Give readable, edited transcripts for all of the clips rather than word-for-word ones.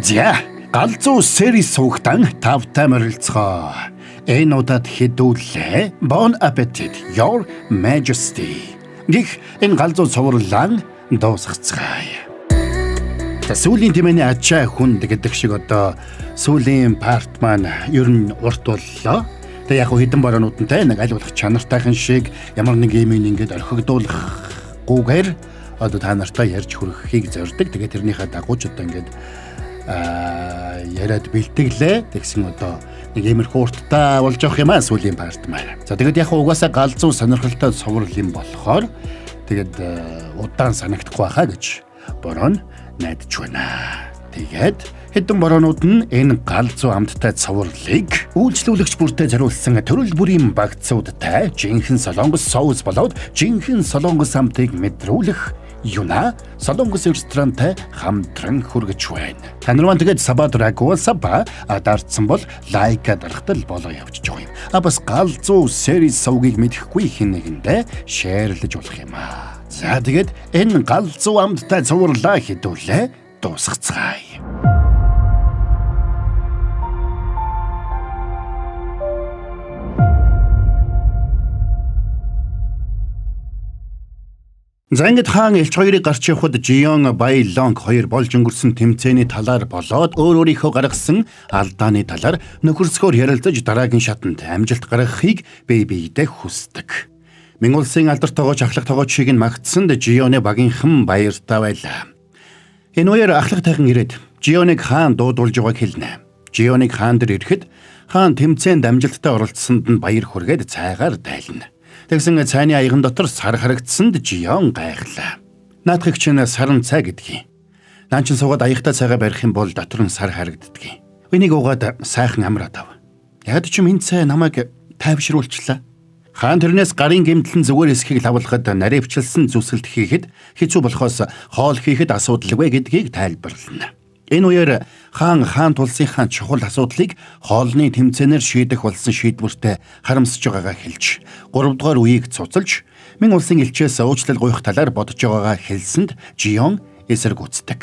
За, галзуу series суугтан тавтай морилцгоо. Энэ удаад хэдүүлээ. Bon appetit, Your Majesty. Гэх энэ галзуу цувралан дуусгацгаая. Сүүлийн тэмээний ачаа хүнд гэдэг шиг одоо сүүлийн парт маань ер нь урт боллоо. Тэгээ яг хэдэн баруунуудтай нэг аль болох чанартайхан шиг ямар нэг юм ингээд орхигдуулахгүйгээр одоо та нартай ярьж хүрэхийг зорддог. Тэгээ тэрнийхээ дагуу ч одоо ингээд яриад бэлтгэлээ. Тэгсэн одоо нэг иймэрхүү урттай болж явах юм аа сүүлийн парт маань. За тэгээд яг угаасаа галзуу сонирхолтой цуврал юм болохоор тэгээд удаан санагдахгүй байхаа гэж бороо найдаж байна. Тэгээд хэдэн бороонууд нь энэ галзуу амттай цувралыг үйлчлүүлэгч бүртээ зориулсан төрөл бүрийн багцуудтай жинхэнэ солонгос соус болоод жинхэнэ солонгос амтыг мэдрүүлэх юуна солонгос ресторантай хамтран хүргэж байна. Та нар маань тэгээд сабадрагуу саба дардсан бол лайка дарахтал болоо явж байгаа юм. Бас галзуу series сувгийг мэдэхгүй хин нэгэндээ шеэрлэж болох юм аа. За тэгээд энэ галзуу амттай цувралаа хэдүүлээ дуусгацгаая. За ингээд хаан элч хоёрыг гарч явахад Жион Байлонг хоёр болж өнгөрсөн тэмцээний талаар болоод өөрийнхөө гаргасан алдааны талаар нөхөрсгөөр ярилцаж дараагийн шатанд амжилт гаргахыг бие биедээ хүсдэг. Мин улсын алдарт тогооч ахлах тогооч шиг нь магтсанд Жионы багийнхан баяртай байлаа. Энэ хоёр ахлах тайхан ирээд Жионыг хаан дуудуулж байгааг хэлнэ. Жионыг хаан дээр ирэхэд хаан тэмцээнд амжилттай оролцсонд нь баяр хүргээд цайгаар дайлна. Тэгсэн цайны аяган дотор сар харагдсанд Жион гайхлаа. Наадхыг чинь сарн цай гэдгийг. Наан чин суугаад аягтай цайгаа барих юм бол дотор нь сар харагддаг. Энийг угаад сайхан амраад ав. Яг ч юм энэ цай намайг тайвшруулчлаа. Хаан тэрнээс гарын гэмтлэн зүгээр эсхийг лавлахад наривчлсан зүсгэлт хийхэд хэцүү болохоос хоол хийхэд асуудалгүй гэдгийг тайлбарлана. Энэ үеэр хаан тулсынхаа чухал асуудлыг хоолны тэмцээнээр шийдэх болсон шийдвэртэй харамсаж байгаагаа хэлж 3 дугаар үеийг цуцалж Мин улсын элчээс уучлал гуйх талаар бодож байгаагаа хэлсэнд Жион эсэргүүцдэг.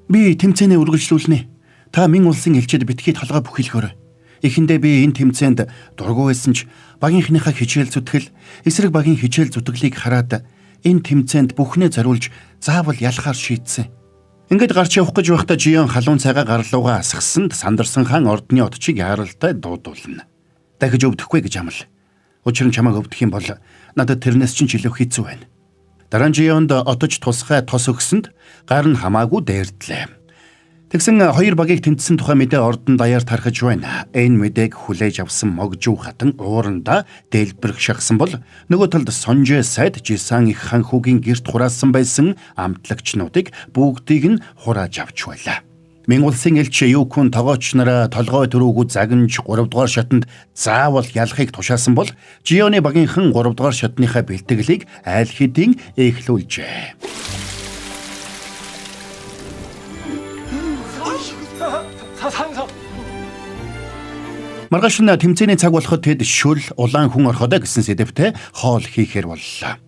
Би тэмцээнээ үргэлжлүүлнэ. Та Мин улсын элчэд битгий толгой бүхэлгөөрэй. Эхэндээ би энэ тэмцээнд дургүй байсан ч багийнхныхаа хичээл зүтгэл эсрэг багийн хичээл зүтгэлийг хараад энэ тэмцээнд бүхнээ зориулж заавал ялахаар шийдсэн. Ингээд гарч явах гэж байхдаа Жион халуун цайгаа гарлуугаа асгасанд сандарсан хаан ордны отчийг яаралтай дуудуулна. Дахиж өвдөхгүй гэж амл. Учир нь чамайг өвдөх юм бол надад тэрнээс чинь ч илүү хэцүү байна. Дараа нь Жионд отож тусгай тос өгсөнд гар нь хамаагүй дээрдлээ. Тэгсэн хоёр багийг тэмцсэн тухай мэдээ ордон даяар тархаж байна. Энэ мэдээг хүлээж авсан могжуу хатан уурандаа дэлбэрэх шахсан бол нөгөө талд Сонжэ сайд Жисан их хан хүүгийн герт хураасан байсан амтлагчнуудыг бүгдийг нь хурааж авч байлаа. Мин улсын элч Юкун тогооч нараа толгой төрүүгүү загнаж 3 дугаар шатанд заавал ялахыг тушаасан бол Жионы багийнхан 3 дугаар шатныхаа бэлтгэлийг айл хэдийн эхлүүлжээ. Маргааш нь тэмцээний цаг болоход тэд шүл улаан хүн орходоо гэсэн сэдэвтэй хоол хийхээр боллоо.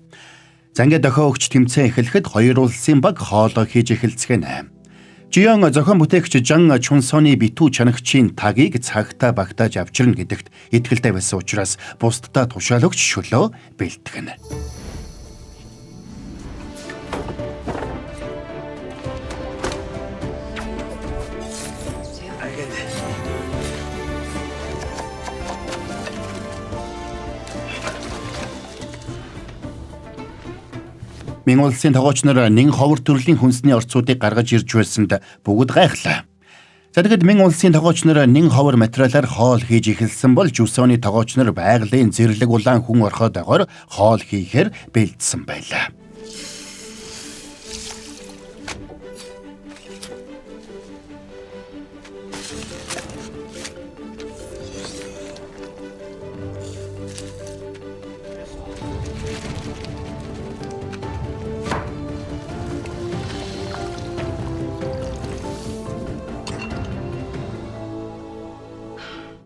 За ингээд дохио өгч тэмцээн эхлэхэд хоёр улсын баг хоолоо хийж эхэлцгэнэ. Жион зохион бүтээгч Жан Чунсоны битүү чанагчийн тагийг цагтаа багтааж авчирна гэдэгт итгэлтэй байсан учраас бусдаа тушаал өгч шөлөө бэлтгэнэ. Мин улсын тогооч нар нэн ховор төрлийн хүнсний орцуудыг гаргаж ирж байсанд бүгд гайхлаа. За тэгэд Мин улсын тогооч нар нэн ховор материалаар хоол хийж эхэлсэн бол Жусоны тогооч нар байгалийн зэрлэг улаан хүн орхиодогоор хоол хийхээр бэлдсэн байлаа.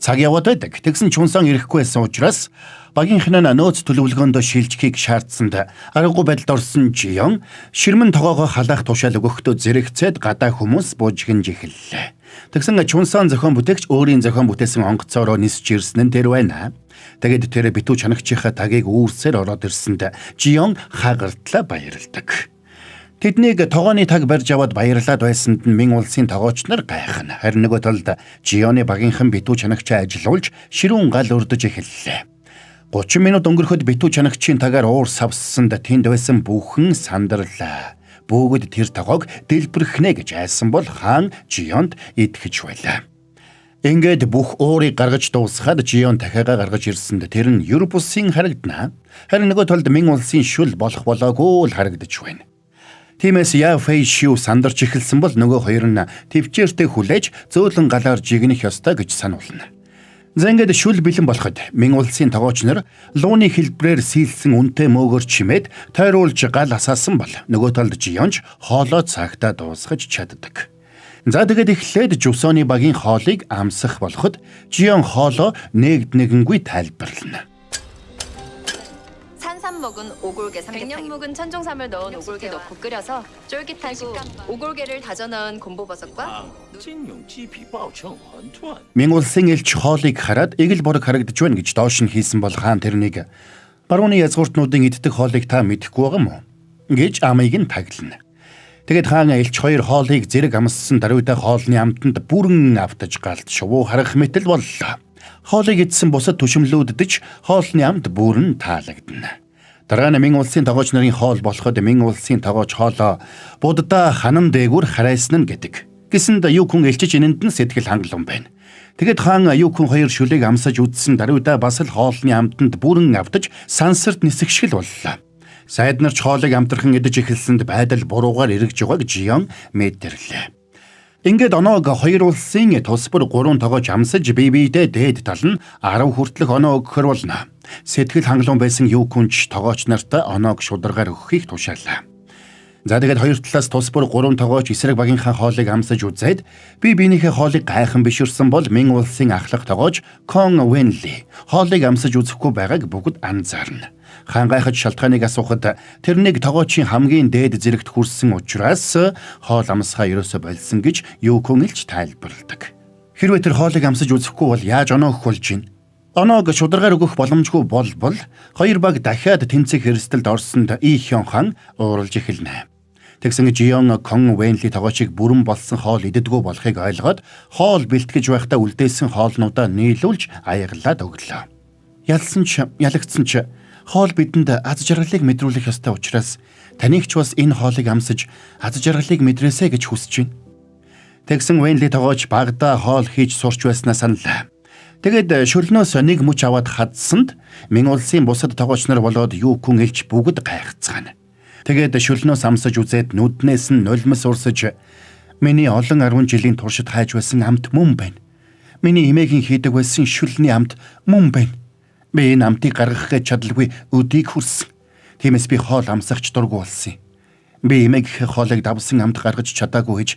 Цаг яваад байдаг. Тэгсэн чунсан ирэхгүй байсан учраас багийнх нь нөөц төлөвлөгөөндөө шилжихийг шаардсанд аргагүй байдалд орсон Жион ширмэн тогоогоо халаах тушаал өгөхдөө зэрэгцээд гадаа хүмүүс буужгинж эхэллээ. Тэгсэн чунсан зохион бүтээгч өөрийн зохион бүтээсэн онгоцоороо нисж ирсэн нь тэр байна. Тэгээд тэр битүү чанагчийнхаа тагийг үүрсээр ороод ирсэнд Жион хагартлаа баярладаг. Тэднийг тогооны таг барьж аваад баярлаад байсанд нь Мин улсын тогооч нар гайхна. Харин нөгөө талд Жионы багийнхан битүү чанагчаа ажилуулж ширүүн гал өрдөж эхэллээ. 30 минут өнгөрөхөд битүү чанагчийн тагаар уур савссанд тэнд байсан бүхэн сандарлаа. Бүгд тэр тогоог дэлбэрхнэ гэж айсан бол хаан Жионд итгэж байлаа. Ингээд бүх уурыг гаргаж дуусгаад Жион дахиагаа гаргаж ирсэнд тэр нь Ер бусын харагдана. Харин нөгөө талд Мин улсын шүл болох болоогүй л харагдаж байна. Тиймээс Яа Фэй Шиу сандарч эхэлсэн бол нөгөө хоёр нь төвчээртэй хүлээж зөөлөн галаар жигнэх ёстой гэж сануулна. За ингээд шүл бэлэн болоход Мин улсын тогооч нар лууны хэлбрээр сийлсэн үнэтэй мөөгөр чимээд тойруулж гал асаасан бол нөгөө талд Жионж хоолоо цагтаа дуусгаж чаддаг. За тэгээд эхлээд Жусоны багийн хоолыг амсах болоход Жион хоолоо нэгэнгүй тайлбарлана. 산삼목은 오골계 삼계탕. 백년묵은 천종삼을 넣은 오골계 넣고 끓여서 쫄깃하고 오골계를 다져 넣은 곰보버섯과 Мин улсын элч хоолыг хараад эгэл борог харагдаж байна гэж доош нь хийсэн бол хаан тэрнийг барууны язгууртнуудын иддэг хоолыг та мэдэхгүй байгаа мó гэж амийг нь таглана. Тэгэд хаан элч хоёр хоолыг зэрэг амссан даруйда хоолны амтанд бүрэн автаж галт шувуу харах мэтэл боллоо. Хоолыг идсэн бусад түшимлүүддэж хоолны амт бүрэн таалагдана. Дараа нь Мин улсын тогооч нарын хоол болоход Мин улсын тогооч хоолоо буддаа ханан дээгүүр харайсан нь гэдэг. Гэсэнд Юкун элчиж энэнд нь сэтгэл хангалуун байна. Тэгэд хаан Юкун хоёр шүлийг амсаж үдсэн даруйда бас л хоолны амтанд бүрэн автаж сансарт нисэгшгэл боллоо. Сайд нар ч хоолыг амтрхан идэж эхэлсэнд байдал буруугаар эргэж байгааг Жион мэдэрлээ. Ингээд оноог хоёр улсын тус бүр 3 тогооч амсаж биедээ дээд тал нь 10 хүртэлх оноо өгөхөр болно. Сэтгэл хангалуун байсан Юкунч тогооч нарт оноог шударгаар өгөхийг тушаалаа. За тэгээд хоёр талаас тус бүр 3 тогооч эсрэг багийнхаа хоолыг амсаж үзээд биенийхээ хоолыг гайхан биширсэн бол Мин улсын ахлах тогооч Кон Вэнли хоолыг амсаж үзэхгүй байгааг бүгд анзаарна. Хаан гайхаж шалтгааныг асуухад тэрнийг тогоочийн хамгийн дээд зэрэгт хүрсэн учраас хоол амсахаа ерөөсө болсон гэж Юкун элч тайлбарладаг. Хэрвээ тэр хоолыг амсаж үзэхгүй бол яаж оноо өгөх болж гин? Оноог шударгаар өгөх боломжгүй болбол хоёр баг дахиад тэнцэх хэрсэлд орсонд И Хён хаан ууралж эхэлнэ. Тэгсэн Жион Кон Вэнли тогоочийг бүрэн болсон хоол иддэггүй болохыг ойлгоод хоол бэлтгэж байхдаа үлдээсэн хоолнуудаа нийлүүлж аяглаад өглөө. Ялагдсан ч хоол бидэнд аз жаргалыг мэдрүүлэх ёстой учраас таныг ч бас энэ хоолыг амсаж аз жаргалыг мэдрээсэй гэж хүсэж байна. Тэгсэн Вэнли тогооч багада хоол хийж сурч байснаа саналаа. Тэгэд шөлнөөс нэг мөч аваад хадсанд Мин улсын бусад тогооч нар болоод Юкун элч бүгд гайхацгаана. Тэгээд шөлнөөс амсаж үзээд нүднээс нь нулимс урсаж миний олон 10 жилийн туршид хайж байсан амт мөн байна. Миний эмээгийн хийдэг байсан шүлний амт мөн байна. Би энэ амтыг гаргах гэж чадалгүй өдийг хүрсэн. Тиймээс би хоол амсахч дургүй болсон юм. Би эмээгийнхээ хоолыг давсан амт гаргаж чадаагүй гэж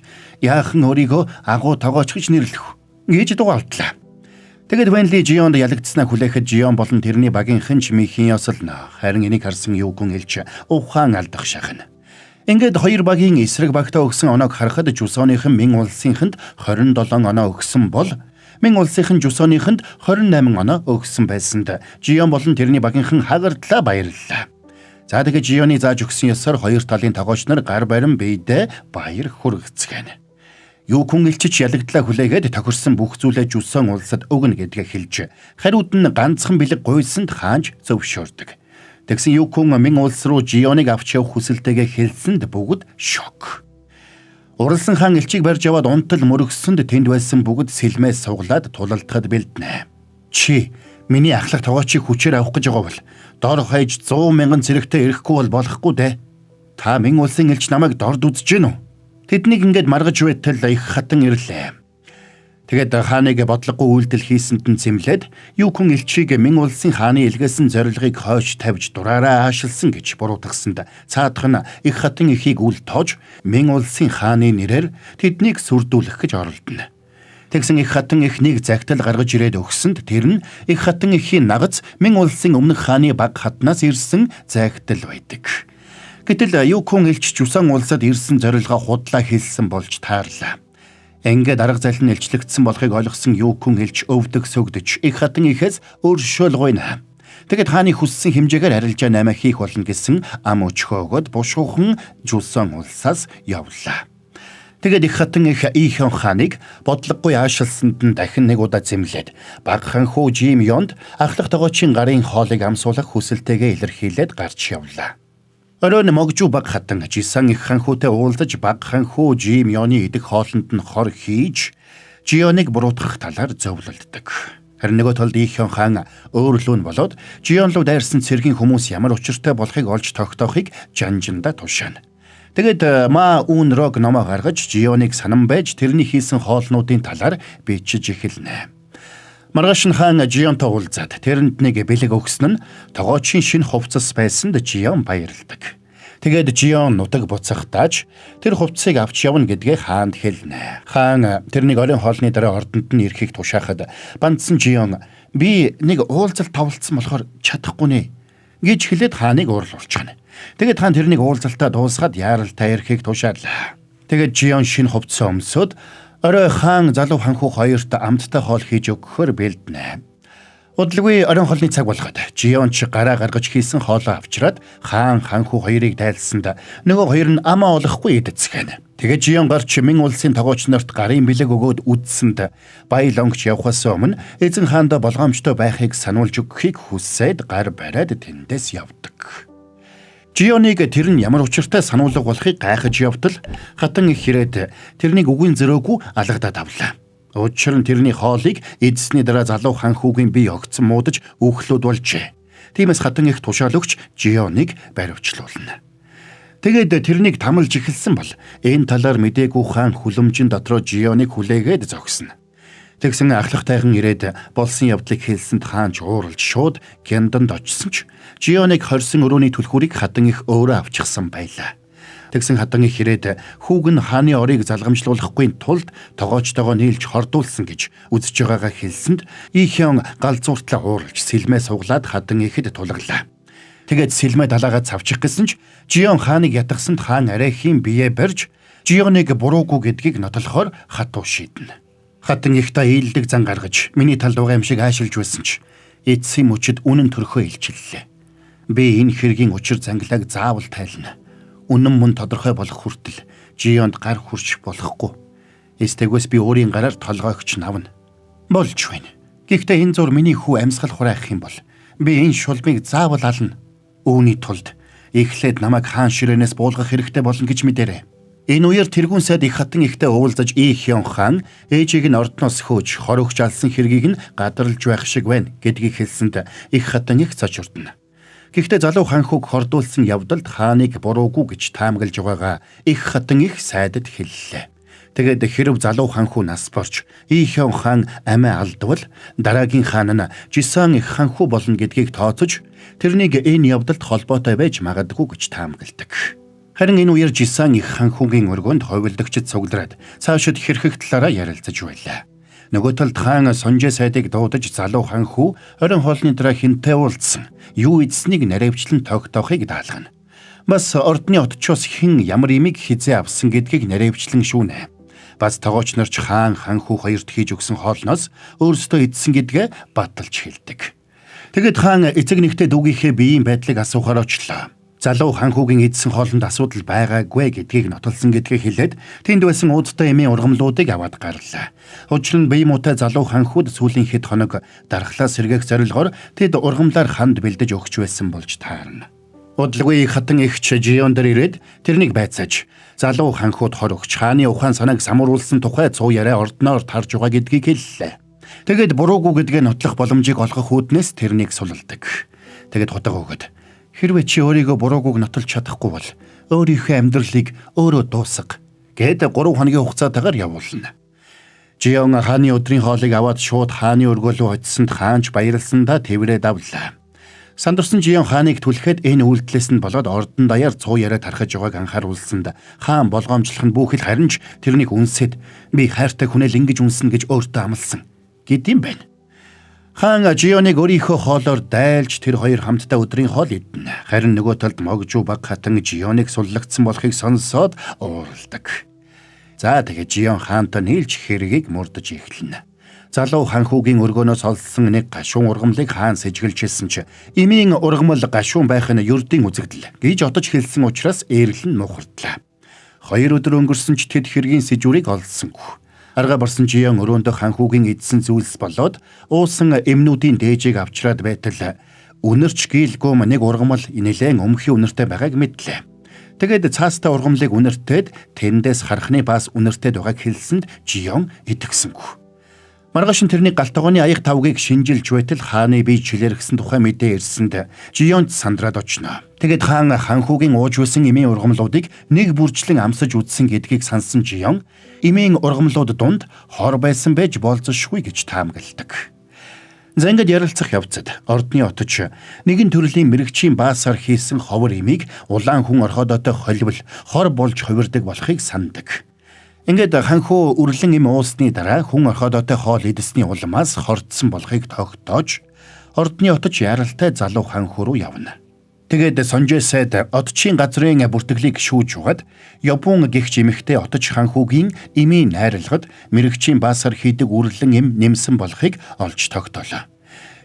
яахан өөрийгөө агуу тогооч гэж нэрлэх гэж дугаалтлаа. Тэгэд Вэнли Жионд ялагдсанаа хүлээхэд Жион болон тэрний багийнхан ч михийн ёслно. Харин энийг харсан Юкун элч ухаан алдах шахна. Ингээд хоёр багийн эсрэг багтаа өгсөн оноог харахад Жусоныхан Мин улсынханд 27 оноо өгсөн бол Мин улсынхан Жусоныханд 28 оноо өгсөн байсанд Жион болон тэрний багийнхан хагардлаа баярллаа. За тэгээд Жионы зааж өгсөн ёсоор хоёр талын тогооч нар гар барин биедээ баяр хүргэцгэнэ. Юкун элчич ялагдлаа хүлээгээд тохирсон бүх зүйлээ Жусон улсад өгнө гэдгээ хэлж хариуд нь ганцхан бэлэг гуйсанд хаанч зөвшөөрдөг. Тэгсэн Юкун Мин улс руу Жионыг авч явах хүсэлтэйгээ хэлсэнд бүгд шок. Уралсан хаан элчийг барьж аваад унтал мөрөгсөнд тэнд байсан бүгд сэлмээс суглаад тулалдахад бэлднэ. Чи миний ахлах тогоочийг хүчээр авах гэж байгаа бол дор хаяж 100 мянган зэрэгтэй ирэхгүй бол болохгүй дээ. Та Мин улсын элч намайг дорд үзэж гин үү? Тэднийг ингээд маргаж байтал их хатан ирлээ. Тэгээд хааныг бодлогогүй үйлдэл хийсэнд нь зэмлээд Юкун элчийг Мин улсын хааны илгээсэн зорилгыг хойш тавьж дураараа аашилсан гэж буруутгасанд цаадах нь их хатан ихийг үл тоож Мин улсын хааны нэрээр тэднийг сүрдүүлэх гэж оролдоно. Тэгсэн их хатан их нэг загтал гаргаж ирээд өгсөнд тэр нь их хатан ихийн нагц Мин улсын өмнөх хааны баг хатнаас ирсэн загтал байдаг. Гэтэл Юкун элч Жусан улсад ирсэн зорилгоо худлаа хэлсэн болж таарлаа. Ингээд арга зайлан илчлэгдсэн болохыг ойлгосон Юкун элч өвдөг сөгдөж их хатан ихээс өөршөөлгойна. Тэгэд хааны хүссэн хэмжээгээр арилжаа 8 хийх болно гэсэн ам өчгөөгд бушуухан Жусан улсаас явлаа. Тэгэд их хатан их Ийхон хааныг бодлогогүй аашилсанд нь дахин нэг удаа зэмлээд баг ханхуу Жим Ёнд ахлах тогоочийн гарын хоолыг амсуулах хүсэлтэйгээ илэрхийлээд гарч явлаа. Оройн могжуу баг хатан Жисан их ханхуутай уулзаж баг ханхуу Жим Ёны идэх хоолнд нь хор хийж Жионыг буруутгах талаар зөвлөлддөг. Харин нөгөө талд Ийхон хаан өөрлөө нь болоод Жион руу дайрсан цэргийн хүмүүс ямар учиртай болохыг олж тогтоохыг жанжинда тушаана. Тэгэд Ма Ун Рог номоо гаргаж Жионыг санан байж тэрний хийсэн хоолнуудын талаар бичиж эхэлнэ. Маргааш нь хаан Жионтой уулзаад тэрэнд нэг бэлэг өгсөн нь тогоочийн шинэ хувцас байсанд Жион баярлдаг. Тэгээд Жион нутаг буцахтааж тэр хувцсыг авч явна гэдгээ хаанд хэлнэ. Хаан тэрнийг оройн хоолны дараа ордонд нь ирэхийг тушаахад бандсан Жион би нэг уулзалт тавалцсан болохоор чадахгүй нэ гэж хэлээд хааныг уурлуулчихна. Тэгээд хаан тэрнийг уулзалтаа дуусгаад яаралтай ирэхийг тушаалаа. Тэгээд Жион шинэ хувцас өмсөд орой хаан залуу ханхуу хоёрт амттай хоол хийж өгөхөөр бэлдэнэ. Удалгүй оройн хоолны цаг болгоод Жион ч гараа гаргаж хийсэн хоолоо авчираад хаан ханхуу хоёрыг дайлсанд нөгөө хоёр нь амаа олохгүй идцгэн. Тэгээд Жион гарч Мин улсын тогооч нарт гарын бэлэг өгөөд үдсэнд баял онгч явхаас өмнө эзэн хаанд болгоомжтой байхыг сануулж өгөхийг хүсээд гар бариад тэндээс явдаг. Жионыг тэр нь ямар учиртай сануулга болохыг гайхаж явтал хатан их хэрэг тэрнийг үгийн зөрөөгүй алгадаад авлаа. Учир нь тэрний хоолыг эзэсний дараа залуу ханхүүгийн бие огцон муудаж үхлүүд болжээ. Тиймээс хатан их тушаал өгч Жионыг баривчлуулна. Тэгээд тэрнийг тамалж эхэлсэн бол энэ талаар мдээгүй хаан хүлэмжин дотроо Жионыг хүлээгээд зогсно. Тэгсэн ахлах тайхан ирээд болсон явдлыг хэлсэнд хаан ч ууралж шууд Гянданд очсон ч Жионыг хорсон өрөөний түлхүүрийг хатан их өөрөө авчихсан байлаа. Тэгсэн хатан их ирээд хүүг нь хааны орыг залгамжлуулахгүй тулд тогоочтойгоо нийлж хордуулсан гэж үзэж байгаагаа хэлсэнд Ийхон галзууртлаа ууралж сэлмээ суглаад хатан ихэд тулглаа. Тэгээд сэлмээ далаагаа цавчих гэсэн ч Жион хааныг ятгсанд хаан арайхийн бие барьж Жионыг буруугүй гэдгийг нотлохоор хатуу шийднэ. Хатан ихта ийлдэг зан гаргаж миний талд байгаа юм шиг аашилж байсан ч эцсийн мөчөд үнэн төрхөө илчиллээ. Би энэ хэргийн учир занглааг заавал тайлна. Үнэн мөн тодорхой болох хүртэл Жионд гар хүрч болохгүй. Эстэгөөс би өөрийн гараар толгойгч навна. Болж байна. Гэхдээ энэ зур миний хүү амьсгал хураах юм бол би энэ шулмыг заавал ална. Үүний тулд эхлээд намайг хаан ширээнээс буулгах хэрэгтэй болно гэж мэдэрэй. Энэ үеэр тэргүүн сайд их хатан ихтэй уулзаж Ийхон хаан ээжийг нь ордноос хөөж хор өгч алсан хэргийг нь гадарлаж байх шиг байна гэдгийг хэлсэнд их хатан их цочурдна. Гэхдээ залуу ханхууг хордуулсан явдалд хааныг буруугүй гэж таамаглаж байгаагаа их хатан их сайдад хэллээ. Тэгээд хэрв залуу ханхуу нас борч Ийхон хаан амиа алдвал дараагийн хаан нь Жисан их ханхуу болно гэдгийг тооцож тэрнийг энэ явдалд холбоотой байж магадгүй гэж таамагладаг. Харин энэ үеэр Жисан их ханхуугийн өргөнд ховилдогчд цуглараад цаашид хэрхэх талаараа ярилцаж байлаа. Нөгөө талд хаан Сонжээ сайдыг дуудаж залуу ханхүү оройн хоолны дараа хинтээ уулзсан юу эзснийг наривчлан тогтоохыг даалгана. Бас ордны отчоос хэн ямар имийг хизээ авсан гэдгийг наривчлан шүүнэ. Бас тогооч нарч хаан ханхүү хоёрт хийж өгсөн хоолноос өөрсдөө идсэн гэдгээ баталж хэлдэг. Тэгэд хаан эцэг нэгтээ дүүгийнхээ биеийн байдлыг асуухаар очлоо. Залуу ханхүүгийн эдсэн хоолнд асуудал байгаагүй гэдгийг нотолсон гэдгийг хэлээд тэнд байсан уудтай эмийн ургамлуудыг аваад гарлаа. Учир нь бие муутай залуу ханхүүд сүүлийн хэд хоног дархлаас сэргээх зорилгоор тэд ургамлаар ханд бэлдэж өгч байсан болж таарна. Удалгүй хатан ихч Жион дээр ирээд тэрнийг байцааж залуу ханхүүд хор өгч хааны ухаан санааг самруулсан тухай цуу яриа ордноор тарж байгаа гэдгийг хэллээ. Тэгэд буруугүй гэдгээ нотлох боломжийг олгох үүднээс тэрнийг сулалдаг. Тэгэд худаг өгöd хэрвээ чи өөрийгөө буруугүйг нотолж чадахгүй бол өөрийнхөө амьдралыг өөрөө дуусга гэд 3 хоногийн хугацаатаагаар явуулна. Жион хааны өдрийн хоолыг аваад шууд хааны өргөө рүү очисонд хаанч баярлсандаа тэврээд авлаа. Сандарсан Жион хааныг түлхэхэд энэ үйлдэлээс нь болоод ордон даяар цуу яриад тархаж байгааг анхааруулсанд хаан болгоомжлох нь бүхэл харин ч тэрнийг үнсэд би хайртай хүнэл ингэж үнсэн гэж өөртөө амласан гэдэм байна. Хаан Жионыг өөрийнхөө хоолоор дайлж тэр хоёр хамтдаа өдрийн хоол идэнэ. Харин нөгөө талд Могжуу баг хатан Жионыг суллагдсан болохыг сонсоод уурладаг. За тэгээд Жион хаантай нийлж хэргийг мурдаж эхэлнэ. Залуу ханхүүгийн өргөнөөс олсон нэг гашуун ургамлыг хаан сэжгэлжсэн ч эмийн ургамал гашуун байх нь ердийн үзэгдэл гэж одож хэлсэн учраас ээрлэн мухардлаа. 2 өдөр өнгөрсөн ч тэд хэргийн сэжүүрийг олсонгүй. Арга барсан Жион өрөөндөө ханхүүгийн эдсэн зүйлс болоод уусан эмнүүдийн дээжийг авчраад байтал үнэрч гийлгүүм нэг ургамал нэлээн өмхийн үнэртэй байгааг мэдлээ. Тэгээд цаастаа ургамлыг үнэртээд тэндээс харахны бас үнэртээд байгааг хэлсэнд Жион итгэсэнгүй. Маргааш нь тэрний галтгооны аяг тавгийг шинжилж байтал хааны бие чилэрхсэн тухай мэдээ ирсэнд Жионд сандраад очно. Тэгээд хаан ханхүүгийн ууж байсан эмийн ургамлуудыг нэг бүрчлэн амсаж үдсэн гэдгийг сансан Жион эмийн ургамлууд дунд хор байсан байж болзошгүй гэж таамагладаг. За ингээд ярилцах явцад ордны отож нэгэн төрлийн мэрэгчийн баасаар хийсэн ховор эмийг улаан хүн орхиодоотой холбол хор болж хувирдаг болохыг сандаг. Ингээд ханхүү үрлэн им уусны дараа хүн орхиодоотой хоол идэсний улмаас хордсон болохыг тогтоож ордны отож яралтай залуу ханхүү руу явна. Тэгээд сонжээсэд отчийн газрын бүртгэлийг шүүж угаад Япон гихч эмэгтэй отож ханхүүгийн эмийн найралгад мэрэгчийн баасаар хийдэг үрлэн им нэмсэн болохыг олж тогтоолоо.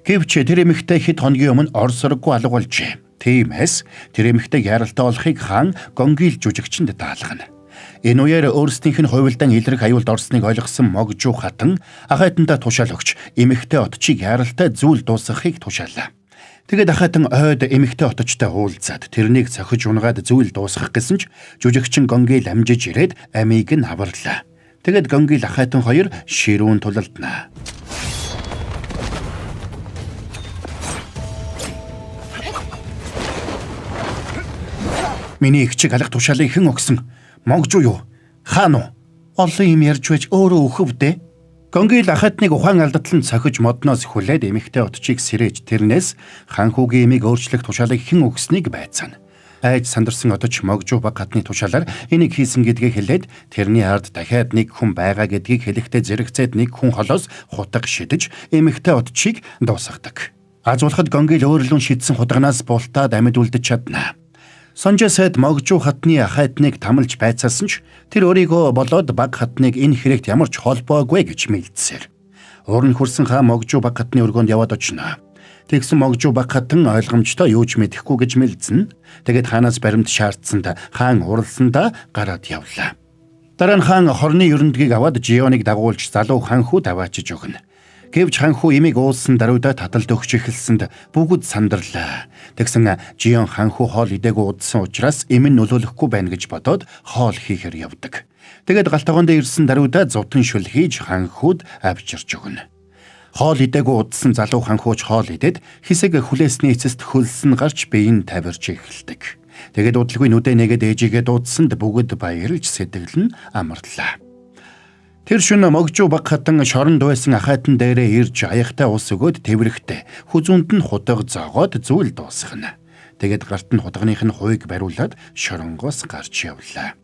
Гэвч тэр эмэгтэй хэд хоногийн өмнө орсоргүй алга болжээ. Тиймээс тэр эмэгтэй яралтай олохыг хаан Гонгил жүжигчэнд даалгана. Энэ үеэр өөрсдийнх нь хувилдан илрэх аюулд орсныг ойлгосон Могжуу хатан ахайтандаа тушаал өгч эмэгтэй отчийг яралтай зүйл дуусгахыг тушаалаа. Тэгээд ахайтан ойд эмэгтэй оточтой уулзаад тэрнийг цохиж унгаад зүйл дуусгах гэсэн ч жүжигчин Гонгил амжиж ирээд амийг нь аварлаа. Тэгээд Гонгил ахайтан хоёр ширүүн тулалдана. Миний их чиг алах тушаалыг хэн өгсөн? Могжуу юу? Хаан уу? Олон юм ярьж байж өөрөө өхөвдөө. Гонгил ахайтныг ухаан алдатлан цохиж модноос хүлээд эмэгтэй отчийг сэрэж тэрнээс ханхүүгийн эмийг өөрчлөх тушаалыг хэн өгснийг байцаана. Айж сандарсан оточ Могжуу баг хатны тушаалаар энийг хийсэн гэдгийг хэлээд тэрний ард дахиад нэг хүн байгаа гэдгийг хэлэхдээ зэрэгцээд нэг хүн холоос хутга шидэж эмэгтэй отчийг дуусгадаг. Азуулахад Гонгил өөрлөн шидсэн хутганаас бултаад амьд үлдэж чадна. Сонжээсэд Могжуу хатны ахайтныг тамалж байцаасан ч тэр өөрийгөө болоод баг хатныг энэ хэрэгт ямар ч холбоогүй гэж мэдсээр. Уран хүрсэн хаан Могжуу баг хатны өргөнд яваад очно. Тэгсэн Могжуу баг хатан ойлгомжтой юу ч мэдэхгүй гэж мэлзэн. Тэгээд хаанаас баримт шаардсанд хаан уралсандаа гараад явлаа. Дараа нь хаан хорны ерөндөгийг аваад Жионыг дагуулж залуу ханхүүд аваачиж өгнө. Гэвч ханхүү эмийг уулсан даруйдаа таталд өгч эхэлсэнд бүгд сандарлаа. Тэгсэн Жион ханхүү хоол идээгүй удсан учраас эм нь нөлөөлөхгүй байна гэж бодоод хоол хийхээр явдаг. Тэгээд галтгоонд ирсэн даруйдаа зутан шүл хийж ханхүүд авчирч өгнө. Хоол идээгүй удсан залуу ханхууч хоол идээд хэсэг хүлээсний эцэст хөлсөн гарч биеийн тавирч эхэлдэг. Тэгээд удалгүй нүдэ нэгэд ээжигээ дуудсанд бүгд баярлж сэтгэл нь амарлаа. Тэр шөнө Могжуу баг хатан шоронд байсан ахайтан дээрээ ирж аяхтай ус өгөөд тэврэхтэй хүзүүнд нь хутга зоогоод зүйл дуусгана. Тэгээд гарт нь хутганых нь хуйг бариулаад шоронгоос гарч явлаа.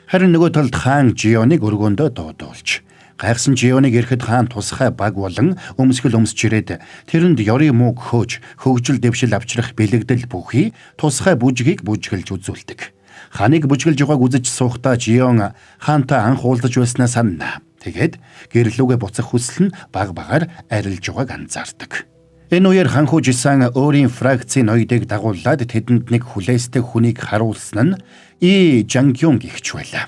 Харин нөгөө талд хаан Жионыг өргөөндөө дуудуулж гайхсан Жионыг ирэхэд хаан тусгай баг болон өмсгөл өмсч ирээд тэрэнд ёрын мууг хөөж хөгжил дэвшил авчрах бэлэгдэл бүхий тусгай бүжгийг бүжгэлж үзүүлдэг. Ханыг бүжгэлж байгааг үзэж суухдаа Жион хаантай анх уулзаж байснаа санана. Тэгээд гэрлүүгээ буцах хүсэл нь баг багаар арилж байгааг анзаардаг. Энэ үеэр ханхүү Жисан өөрийн фракцийн ноёдыг дагуулад тэдэнд нэг хүлээстэй хүнийг харуулсан нь И Жангюн гихч байлаа.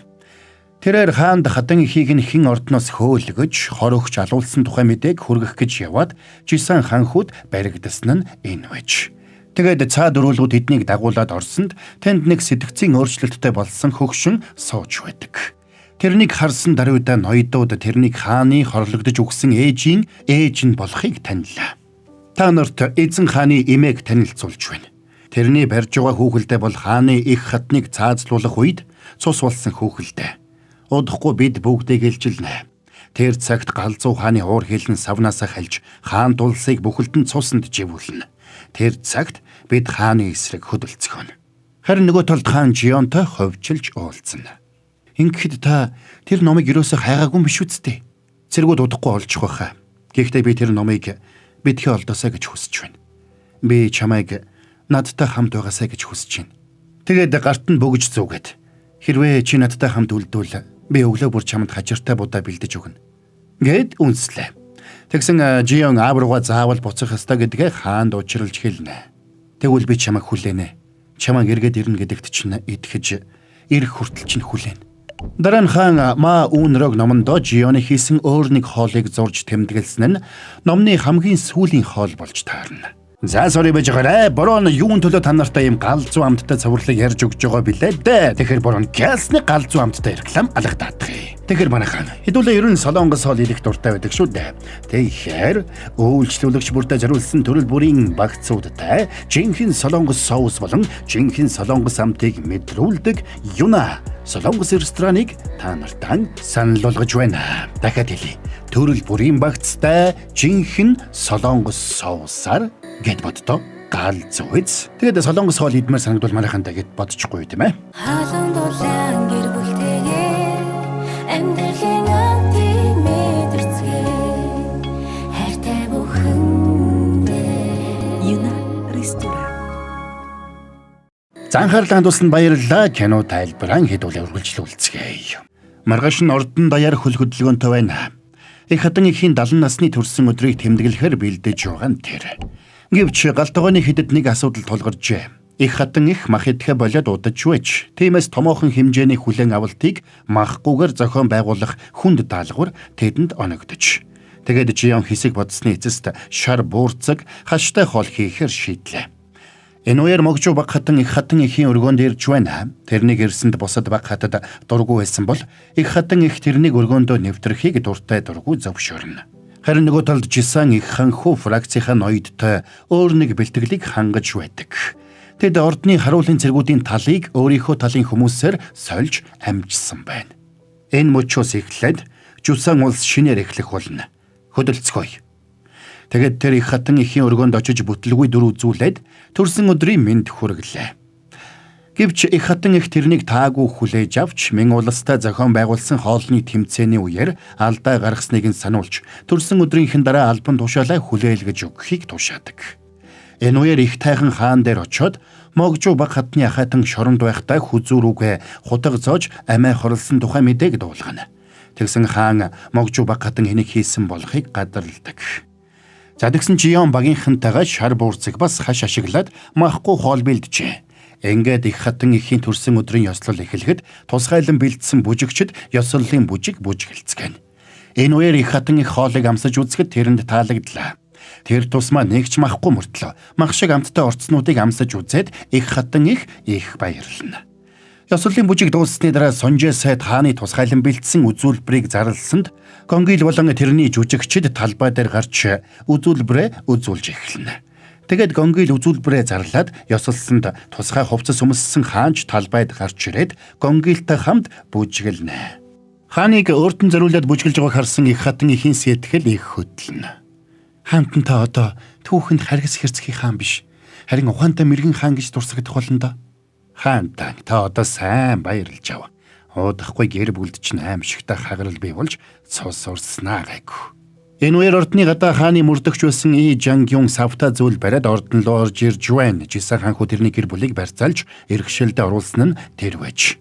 Тэрээр хаанд хатан ихийг нь хэн ордноос хөөлгөж хор өгч алуулсан тухай мэдээг хүргэх гэж яваад Жисан ханхүүд баригдсан нь энэ байж. Тэгээд цаа дөрүүлүүд эднийг дагуулад орсонд тэнд нэг сэтгцийн өөрчлөлттэй болсон хөгшин сууж байдаг. Тэрнийг харсан даруйдаа ноёдууд тэрнийг хааны хорлогдож өгсөн ээжийн ээж нь болохыг танилаа. Та нарт эзэн хааны эмээг танилцуулж байна. Тэрний барьж байгаа хүүхэлдээ бол хааны их хатныг цаазлуулах үед цус болсон хүүхэлдээ. Удахгүй бид бүгдийг илжилнэ. Тэр цагт галзуу хааны уур хилэн савнаасаа хальж хаан дулсыг бүхэлдэн цуснд живүүлнэ. тэр цагт бид хааны эсрэг хөдөлцгөн. Харин нөгөө талд хаан Жионтой ховчилж уулзна. Ингэхэд та тэр номыг юусоо хайгаагүй биш үсттэй. Цэргүүд удахгүй олчих байхаа. Гэхдээ би тэр номыг битгий олдосоо гэж хүсэж байна. Би чамайг надтай хамт байгаасаа гэж хүсэж байна. Тэгээд гарт нь бөгж зүүгээд хэрвээ чи надтай хамт үлдвэл би өглөө бүр чамд хажиртай будаа бэлдэж өгнө гэд үнслээ. Тэгсэн Жион Аав руугаа заавал буцах ёстой гэдгээ хаанд учруулж хэлнэ. Тэгвэл би чамайг хүлээнэ. Чамайг эргээд ирнэ гэдэгт чинь итгэж ирэх хүртэл чинь хүлээнэ. Дараа нь хаан Ма Үнрог номондоо Жионы хийсэн өөр нэг хоолыг зурж тэмдэглэсэн нь номны хамгийн сүүлийн хоол болж таарна. За sorry байж байгаарэ. Бороо нь юун төлөө та нартай юм галзуу амттай цавралыг ярьж өгч байгаа билээ дээ. Тэгэхээр бороо нь гэсний галзуу амттай реклам алгадаадах. Тэгэхээр манайхан хэдүүлээ ерөн солонгос хоол идэх дуртай байдаг шүү дээ. Тэгэхээр үйлчлүүлэгч бүртээ зориулсан төрөл бүрийн багцуудтай жинхэнэ солонгос соус болон жинхэнэ солонгос амтыг мэдрүүлдэг Юна солонгос рестораныг та нартай санал болгож байна. Дахиад хэлье. Төрөл бүрийн багцтай жинхэнэ солонгос соусаар гэд боддоо галзуу биз. Тэгээд солонгос хоол идмээр санагдвал манайхантай гэд бодчихгүй тийм ээ. Хаалан дулаан гэр бүлтэйгээ амьдралын амтыг мэдэрцгээ хайртай бүхэндээ Юна ресторан. Занхаарлаа хандуулсан баярлалаа. Кино тайлбараа хэдүүлээ үргэлжлүүлцгээе. Маргааш нь ордон даяар хөл хөдөлгөөнтэй байна. Их хатан ихийн 70 насны төрсэн өдрийг тэмдэглэхээр бэлдэж байгаа нь тэр. Гэвч галтгооны хэдэд нэг асуудал тулгарчээ. Их хатан их мах идэхэ болоод удаж байж. Тиймээс томоохон хэмжээний хүлээн авалтыг махгүйгээр зохион байгуулах хүнд даалгавар тэдэнд оногдож. Тэгээд Жион хэсэг бодсны эцэст шар буурцаг хаштай хоол хийхээр шийдлээ. Энэ үеэр могжуу баг хатан их хатан ихийн өргөөнд ирж байна. Тэрнийг ирсэнд бусад баг хатад дургүй байсан бол их хатан их тэрнийг өргөөндөө нэвтрэхийг дуртай дургүй зөвшөөрнө. Харин нөгөө талд Жисан их ханху фракцийнхаа ноёдтой өөр нэг бэлтгэлийг хангаж байдаг. Тэд ордны харуулын цэргүүдийн талыг өөрийнхөө талын хүмүүсээр сольж амжсан байна. Энэ мөчөөс эхлээд Жусан улс шинээр эхлэх болно. Хөдөлцгөөе. Тэгээд тэр их хатан ихийн өргөөнд очиж бүтлгүй дүр үзүүлээд төрсөн өдрийн мэнд хүргэлээ. Гэвч их хатан их тэрнийг таагүй хүлээж авч мэн улстай зохион байгуулсан хоолны тэмцээний үеэр алдаа гаргасныг нь сануулж төрсөн өдрийнхэн дараа албан тушаалаа хүлээлгэж өгөхийг тушаадаг. Энэ үеэр их тайхан хаан дээр очиод могжуу баг хатны ахайтан шоронд байхдаа хүзүү рүүгээ хутаг зоож амиа хорлсон тухай мэдээг дуулгана. Тэгсэн хаан могжуу баг хатан энийг хийсэн болохыг гадарладаг. За тэгсэн Жион багийнхантайгаа шар буурцаг бас хаш ашиглаад махгүй хоол бэлджээ. Ингээд их хатан ихийн төрсөн өдрийн ёслол эхлэхэд тусгайлан бэлдсэн бүжигчд ёслолын бүжиг бүжгэлцгэн. Энэ үеэр их хатан их хоолыг амсаж үзэхэд тэрэнд таалагдлаа. Тэр тусмаа нэгч махгүй мөртлөө мах шиг амттай орцнуудыг амсаж үзээд их хатан их баярлана. Ёслолын бүжиг дууссаны дараа Сонжээ сайд хааны тусгайлан бэлдсэн үзүүлбэрийг зарлсанд Конгил болон тэрний жүжигчид талбай дээр гарч үзүүлбэрээ үзүүлж эхэлнэ. Тэгээд Конгил үзүүлбэрээ зарлаад ёсолсонд тусгай хувцас өмссөн хаанч талбайд гарч ирээд Конгилтай хамт бүжгэлнэ. Хааныг өөртөө зориулаад бүжгэлж байгааг харсан их хатан ихийн сэтгэл их хөдлөнө. Хаантан та одоо түүхэнд харгас хэрцгий хаан биш. Харин ухаантай мэрэгэн хаан гэж дурсагдах болно доо. Хаантан та одоо сайн баярлж ав. Удахгүй гэр бүлд чинь аимшигтай хагарал бий болж цус урснаа гайгүй. Энэ үеэр ордны гадаа хааны мөрдөгч байсан И Жангюн савта зүйл бариад ордон руу орж ирж байна. Жисан хаан хүү тэрний гэр бүлийг барьцаалж эрхшээлдээ оруулсан нь тэр байж.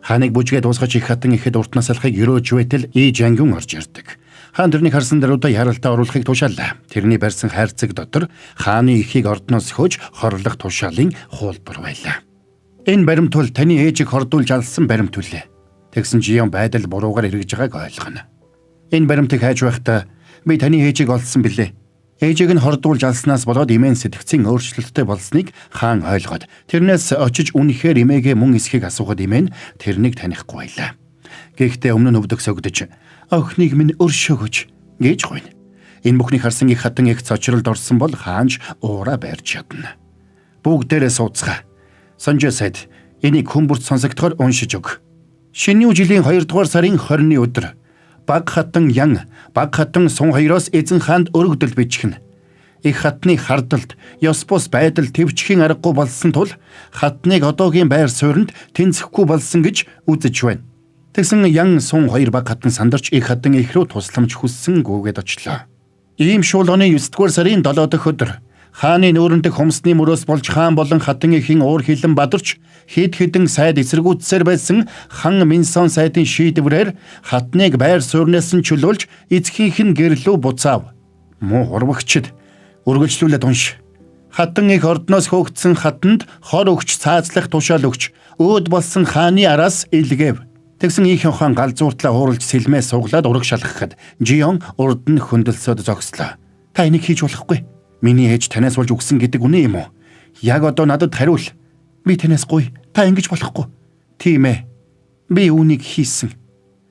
Хааныг бүжгээд дуусгаж их хатан ихэд уртнаас алхахыг өрөөж байтал И Жангюн орж ирдэг. Хаан тэрнийг харсан даруйдаа яралтай оруулахыг тушаалаа. Тэрний барьсан хайрцаг дотор хааны ихийг ордноос хөөж хорлох тушаалын хуулбар байлаа. Энэ баримт бол таны ээжийг хордуулж алсан баримт үлээ. Тэгсэн Жион байдал буруугаар эргэж байгааг ойлгоно. Энэ баримтыг хайж байхдаа би таны ээжийг олсон билээ. Ээжийг нь хордуулж алснаас болоод имэн сэтгцийн өөрчлөлттэй болсныг хаан ойлгоод тэрнээс очиж үнэхээр имээгээ мөн эсхийг асуухад имэн тэрнийг танихгүй байлаа. Гэхдээ өмнө нь өвдөх согдож охиныг минь өршөөгөж гэж гуйна. Энэ бүхнийг харсан их хатан их цочролд орсон бол хаанч уураа барьж чадна. Бүгдээрээ сууцгаа. Сонжээ сайд энийг хүмүүрт сонсогдохоор уншиж өг. Шинэ жилийн 2 дугаар сарын 20-ны өдөр баг хатан Ян, баг хатан Сун хоёроос эзэн хаанд өргөдөл бичгэн. Их хатны хардалд ёс бус байдал төвчхийн аргагүй болсон тул хатныг одоогийн байр суурьнд тэнцэхгүй болсон гэж үзэж байна. Тэгсэн Ян Сун 2 баг хатан сандарч их хатан их рүү тусламж хүссэн гүгээд очлоо. Ийм шул оны 9-р сарын 7 дахь өдөр хааны нүүрэнтэг хумсны мөрөөс болж хаан болон хатан ихийн уур хилэн бадарч хэд хэдэн сайд эсэргүүцсээр байсан хан Минсон сайдын шийдвэрээр хатныг байр суурнаас нь чөлөөлж эцгийнх нь гэрлүү буцаав. Муу урвагчд үргэлжлүүлээд унш. Хатан их ордноос хөөгдсөн хатанд хор өгч цаазлах тушаал өгч өөд болсон хааны араас илгээв. Тэгсэн ийхэн хаан галзууртлаа ууралж сэлмээ суглаад ураг шалгахад Жион урд нь хөндлөсөд зогслоо. Та энийг хийж болохгүй. Миний ээж танаас болж өгсөн гэдэг үнэ юм уу? Яг одоо надад хариул. Би танаас гоё. Та ингэж болохгүй. Тийм ээ. Би үүнийг хийсэн.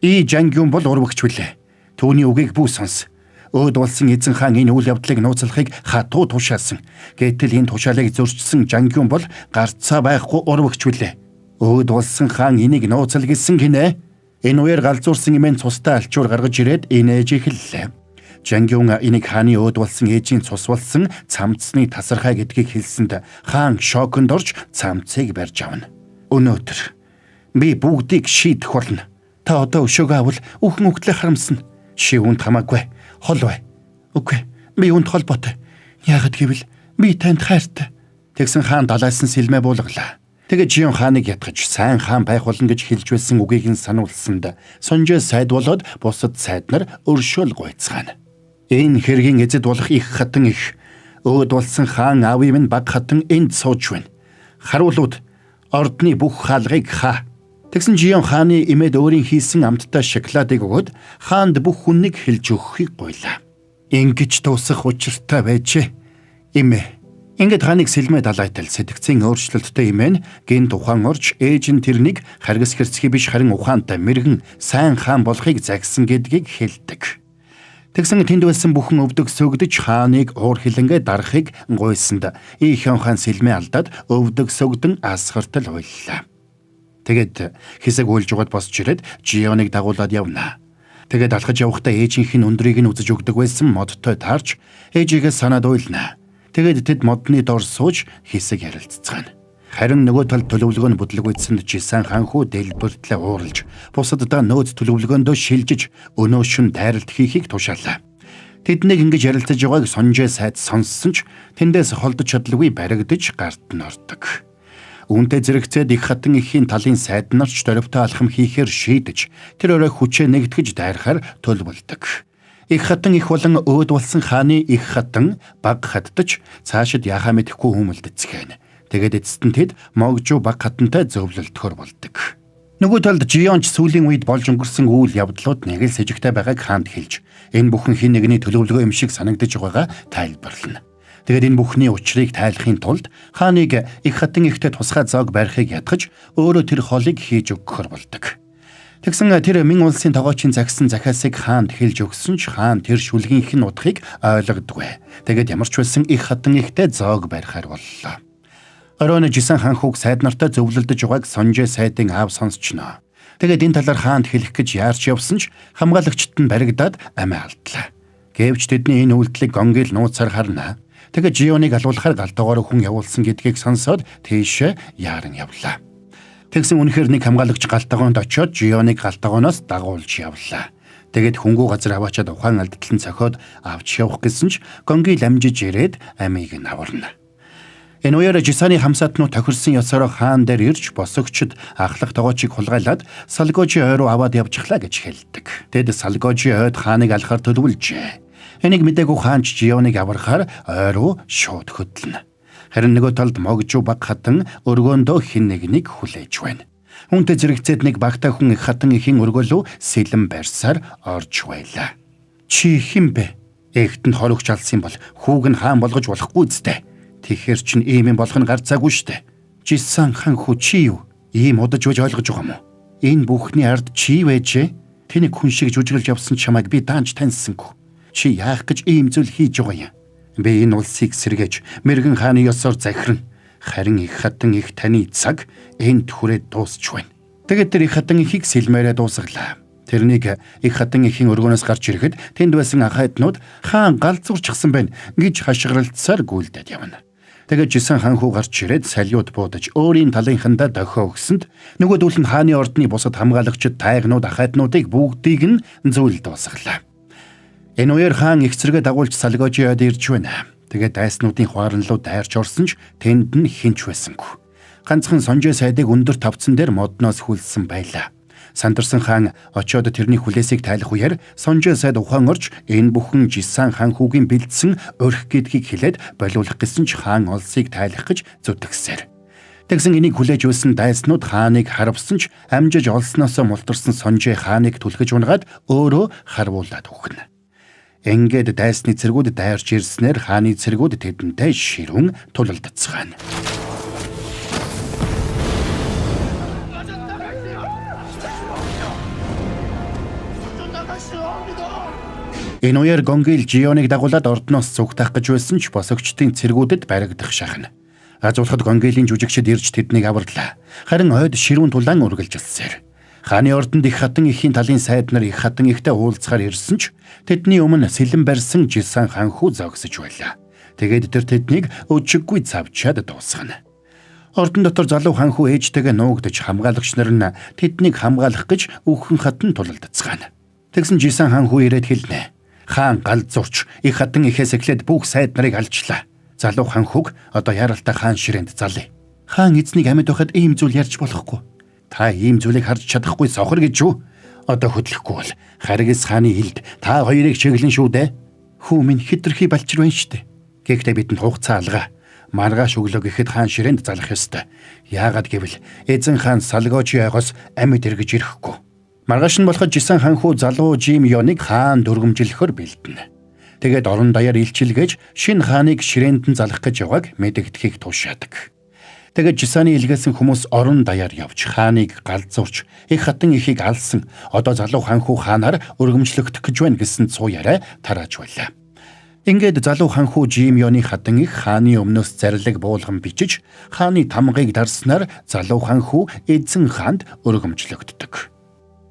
Жангюн бол урвагч билээ. Түүний үгийг бүү сонс. Өөд болсон эзэн хаан энэ үйл явдлыг нууцлахыг хатуу тушаасан. Гэтэл энэ тушаалыг зөрчсөн Жангюн бол гарцаа байхгүй урвагч билээ. Өөд болсон хаан энийг нууцл гэсэн гинэ. Энэ үеэр галзуурсан имэн цустай алчуур гаргаж ирээд инээж эхэллээ. Жангюн энийг хааны өөд болсон ээжийн цус болсон цамцны тасархай гэдгийг хэлсэнд хаан шоконд орж цамцыг барьж авна. Өнөөдөр би бүгдийг шийдэх болно. Та одоо өшөөгөө авал үхэн үгтлээ харамсна. Чи үүнд хамаагүй. Хол бай. Үгүй. Би үүнд холбоотой. Яагад гэвэл би танд хайртай. Тэгсэн хаан далайсан сэлмээ буулгалаа. Тэгээд Жион хааныг ятгаж сайн хаан байх болно гэж хэлж байсан үгийг нь сануулсанд Сонжоо сайд болоод бусад сайд нар өршөөл гойцгаана. Энэ хэргийн эзэд болох их хатан их өөд болсон хаан аавын минь баг хатан энд сууж байна. Харуулууд ордны бүх хаалгыг хаа. Тэгсэн Жион хааны имээд өөрийн хийсэн амттай шоколадыг өгөөд хаанд бүх хүннийг хэлж өгөхийг гуйлаа. Ингэж дуусах учиртай байжээ. Имээ. Ингээд хааныг сэлмээ далайтал сэтгцийн өөрчлөлттэй имэн гин тухайн орж ээж нь тэрнийг харгас хэрцгий биш харин ухаантай мэрэгэн сайн хаан болохыг загсан гэдгийг хэлдэг. Тэгсэн тэнд байсан бүхэн өвдөг сөгдөж хааныг уур хилэнгээ дарахыг гуйсанд Ийхэн хаан сэлмээ алдаад өвдөг сөгдөн асгартал уйллаа. Тэгээд хэсэг уйлж угаад босч ирээд Жионыг дагуулад явна. Тэгээд алхаж явахдаа ээжийнх нь өндрийг нь үзэж өгдөг байсан модтой таарч ээжигээ санаад уйлна. Тэгээд тэд модны дор сууж хэсэг ярилццгаана. Харин нөгөө талд төлөвлөгөө нь бүдлэгүйцэнд Жисан ханхүү дэлбэртлээ ууралж бусаддаа нөөц төлөвлөгөөндөө шилжиж өнөө шүн дайралт хийхийг тушаалаа. Тэднийг ингэж ярилцаж байгааг Сонжоо сайд сонссон ч тэндээс холдож чадалгүй баригдаж гарт нь ордог. Үүнтэй зэрэгцээд их хатан ихийн талын сайд нарч дөрөвтэй алхам хийхээр шийдэж тэр өрөө хүчээ нэгтгэж дайрахаар төлөвлөдөг. Их хатан их болон өөд болсон хааны их хатан баг хаттаж цаашид яхаа мэдэхгүй хүмүүлдэцгэн. Тэгээд эцэст нь тэд Могжу баг хатантай зөвлөлтөхөр болдог. Нөгөө талд Жионч сүүлийн үед болж өнгөрсөн үйл явдлууд нэг л сэжигтэй байгааг хаанд хэлж энэ бүхэн хин нэгний төлөвлөгөө юм шиг санагдаж байгаагаа тайлбарлана. Тэгээд энэ бүхний учрыг тайлахын тулд хааныг их хатан ихтэй тусгай зоог барихыг ятгаж өөрөө тэр холыг хийж өгөхөр болдог. Тэгсэн тэр Мин улсын тогоочийн загсан захиасыг хаанд хэлж өгсөн ч хаан тэр шүлгийнх нь утгыг ойлгодгүй. Тэгээд ямар ч байсан их хатан ихтэй зоог барихаар боллоо. Оройн Жисан ханхуг сайд нартай зөвлөлдөж байгааг Сонжоо сайдын аав сонсчноо. Тэгээд энэ талаар хаанд хэлэх гэж яарч явсан ч хамгаалагчд нь баригдаад амиа алдлаа. Гэвч тэдний энэ үйлдэлийг гонгил нууцаар харна. Тэгээд Жионыг алуулахаар галтоогоор хүн явуулсан гэдгийг сонсоод тийшээ яаран явлаа. Тэгсэн үнэхээр нэг хамгаалагч галтогоонд очиод Жионыг галтогооноос дагуулж явлаа. Тэгээд хөнгүү газар аваачаад ухаан алдтал нь цохиод авч явах гэсэн ч гонгил амжиж ирээд амийг нь аварна. Энэ үеэр Жисаны хамсаатнууд тохирсон ёсоор хаан дээр ирж босогчд ахлах тогоочийг хулгайлаад Салгожи ой руу аваад явчихлаа гэж хэлдэг. Тэд Салгожи ойд хааныг алхахаар төлөвлөжээ. Энийг мэдээгүй хаан Жионыг аврахаар ой руу шууд хөдлөнө. Харин нөгөө талд Могжу баг хатан өргөөндөө хин нэгнийг хүлээж байна. Үүнтэй зэрэгцээд нэг багтаа хүн их хатан ихийн өргөөлөө сэлэн барьсаар орж байлаа. Чи хэн бэ? Эгтэнд хорогч алсан бол хүүг нь хаан болгож болохгүй зү. Тэгэхэр чин ийм юм болох нь гарцаагүй штэ. Жисан ханхүү чи юу? Ийм удаж байж ойлгож байгаа юм уу? Энэ бүхний ард чи вэжээ? Тэнийг хүн шиг жүжиглж явсан чамайг би даанч таньсангүй. Чи яах гэж ийм зүйл хийж байгаа юм? Би энэ улсыг сэргээж мэрэгэн хааны ёсоор захирна. Харин их хатан их таны цаг энд хүрээд дуусч байна. Тэгээд тэр их хатан ихийг сэлмээрээ дуусгалаа. Тэрнийг их хатан ихийн өргөнөөс гарч ирэхэд тэнд байсан ахайднууд хаан галзуурчихсан байна гэж хашгиралцсаар гүйлдээд явна. Тэгээд Жисан хаан хүү гарч ирээд салиуд буудаж өөрийн талынхандаа дохио өгсөнд нөгөөдөл нь хааны ордны бусад хамгаалагчид тайгнууд ахайднуудыг бүгдийг нь зүйлд дуусгалаа. Энэ үеэр хаан их зэрэг дагуулж салгожиод ирж байна. Тэгээд дайснуудын хуаранлуу дайрч орсон ч тэнд нь хинч байсангүй. Ганцхан сонжоо сайдыг өндөр тавцан дээр модноос хүлсэн байлаа. Сандарсан хаан очоод тэрний хүлээсийг тайлах үеэр сонжоо сайд ухаан орж энэ бүхэн Жисан хаан хүүгийн бэлдсэн өрх гэдгийг хэлээд болиулах гэсэн ч хаан олсыг тайлах гэж зүтгэсээр. Тэгсэн энийг хүлээж байсан дайснууд хааныг харавсан ч амжиж олсноосоо мултарсан сонжоо хааныг түлхэж унгаад өөрөө харвуулаад өгнө. Ингээд дайсны цэргүүд дайрч ирснээр хааны цэргүүд тэдэнтэй ширүүн тулалдацгаана. Энэ үеэр Гонгил Жионыг дагуулад ордноос зүгтах гэж байсан ч босогчдын цэргүүдэд баригдах шахна. Газуулахад Гонгилийн жүжигчид ирж тэднийг аварлаа. Харин ойд ширүүн тулаан үргэлжилсээр. Хааны ордонд их хатан ихийн талын сайд нар их хатан ихтэй уулзахаар ирсэн ч тэдний өмнө сэлэн барьсан Жисан хаан хүү зогсож байлаа. Тэгээд тэр тэднийг өчиггүй завчаад дуусгана. Ордон дотор залуу хаан хүү ээжтэйгээ нуугдж хамгаалагч нар нь тэднийг хамгаалах гэж үхэн хатан тулалдацгаана. Тэгсэн Жисан хаан хүү ирээд хэлнэ. Хаан галзуурч их хатан ихээс эхлээд бүх сайд нарыг алжлаа. Залуу хаан хүүг одоо яралтай хаан ширээнд залъя. Хаан эзнийг амьд байхад ийм зүйл ярьж болохгүй. Та ийм зүйлийг харж чадахгүй сохор гэж юу? Одоо хөдлөхгүй бол Харгис хааны хилд та хоёрыг чиглэн шүү дээ. Хүү минь хитрхи балчир байна штэ. Гэхдээ бидэнд хугацаа алгаа. Маргааш өглөө гэхэд хаан ширээнд залах ёстой. Яагаад гэвэл эзэн хаан салгожи ойгоос амьд эргэж ирэхгүй. Маргааш нь болоход Жисан хаан хүү залуу Жим Ёныг хаан дөргөмжлөхөр бэлдэнэ. Тэгээд орон даяар илчилгээж шинэ хааныг ширээнд нь залах гэж явааг мэдэгдэхийг тушаадаг. Тэгээд Жисаны илгээсэн хүмүүс орон даяар явж хааныг галзуурч их хатан ихийг алсан одоо залуу хаан хүү хаанаар өргөмжлөгдөх гэж байна гэсэн цуу яриа тарааж байлаа. Ингээд залуу хаан хүү Жим Ёны хатан их хааны өмнөөс зарлиг буулган бичиж хааны тамгыг дарснаар залуу хаан хүү эзэн хаанд өргөмжлөгддөг.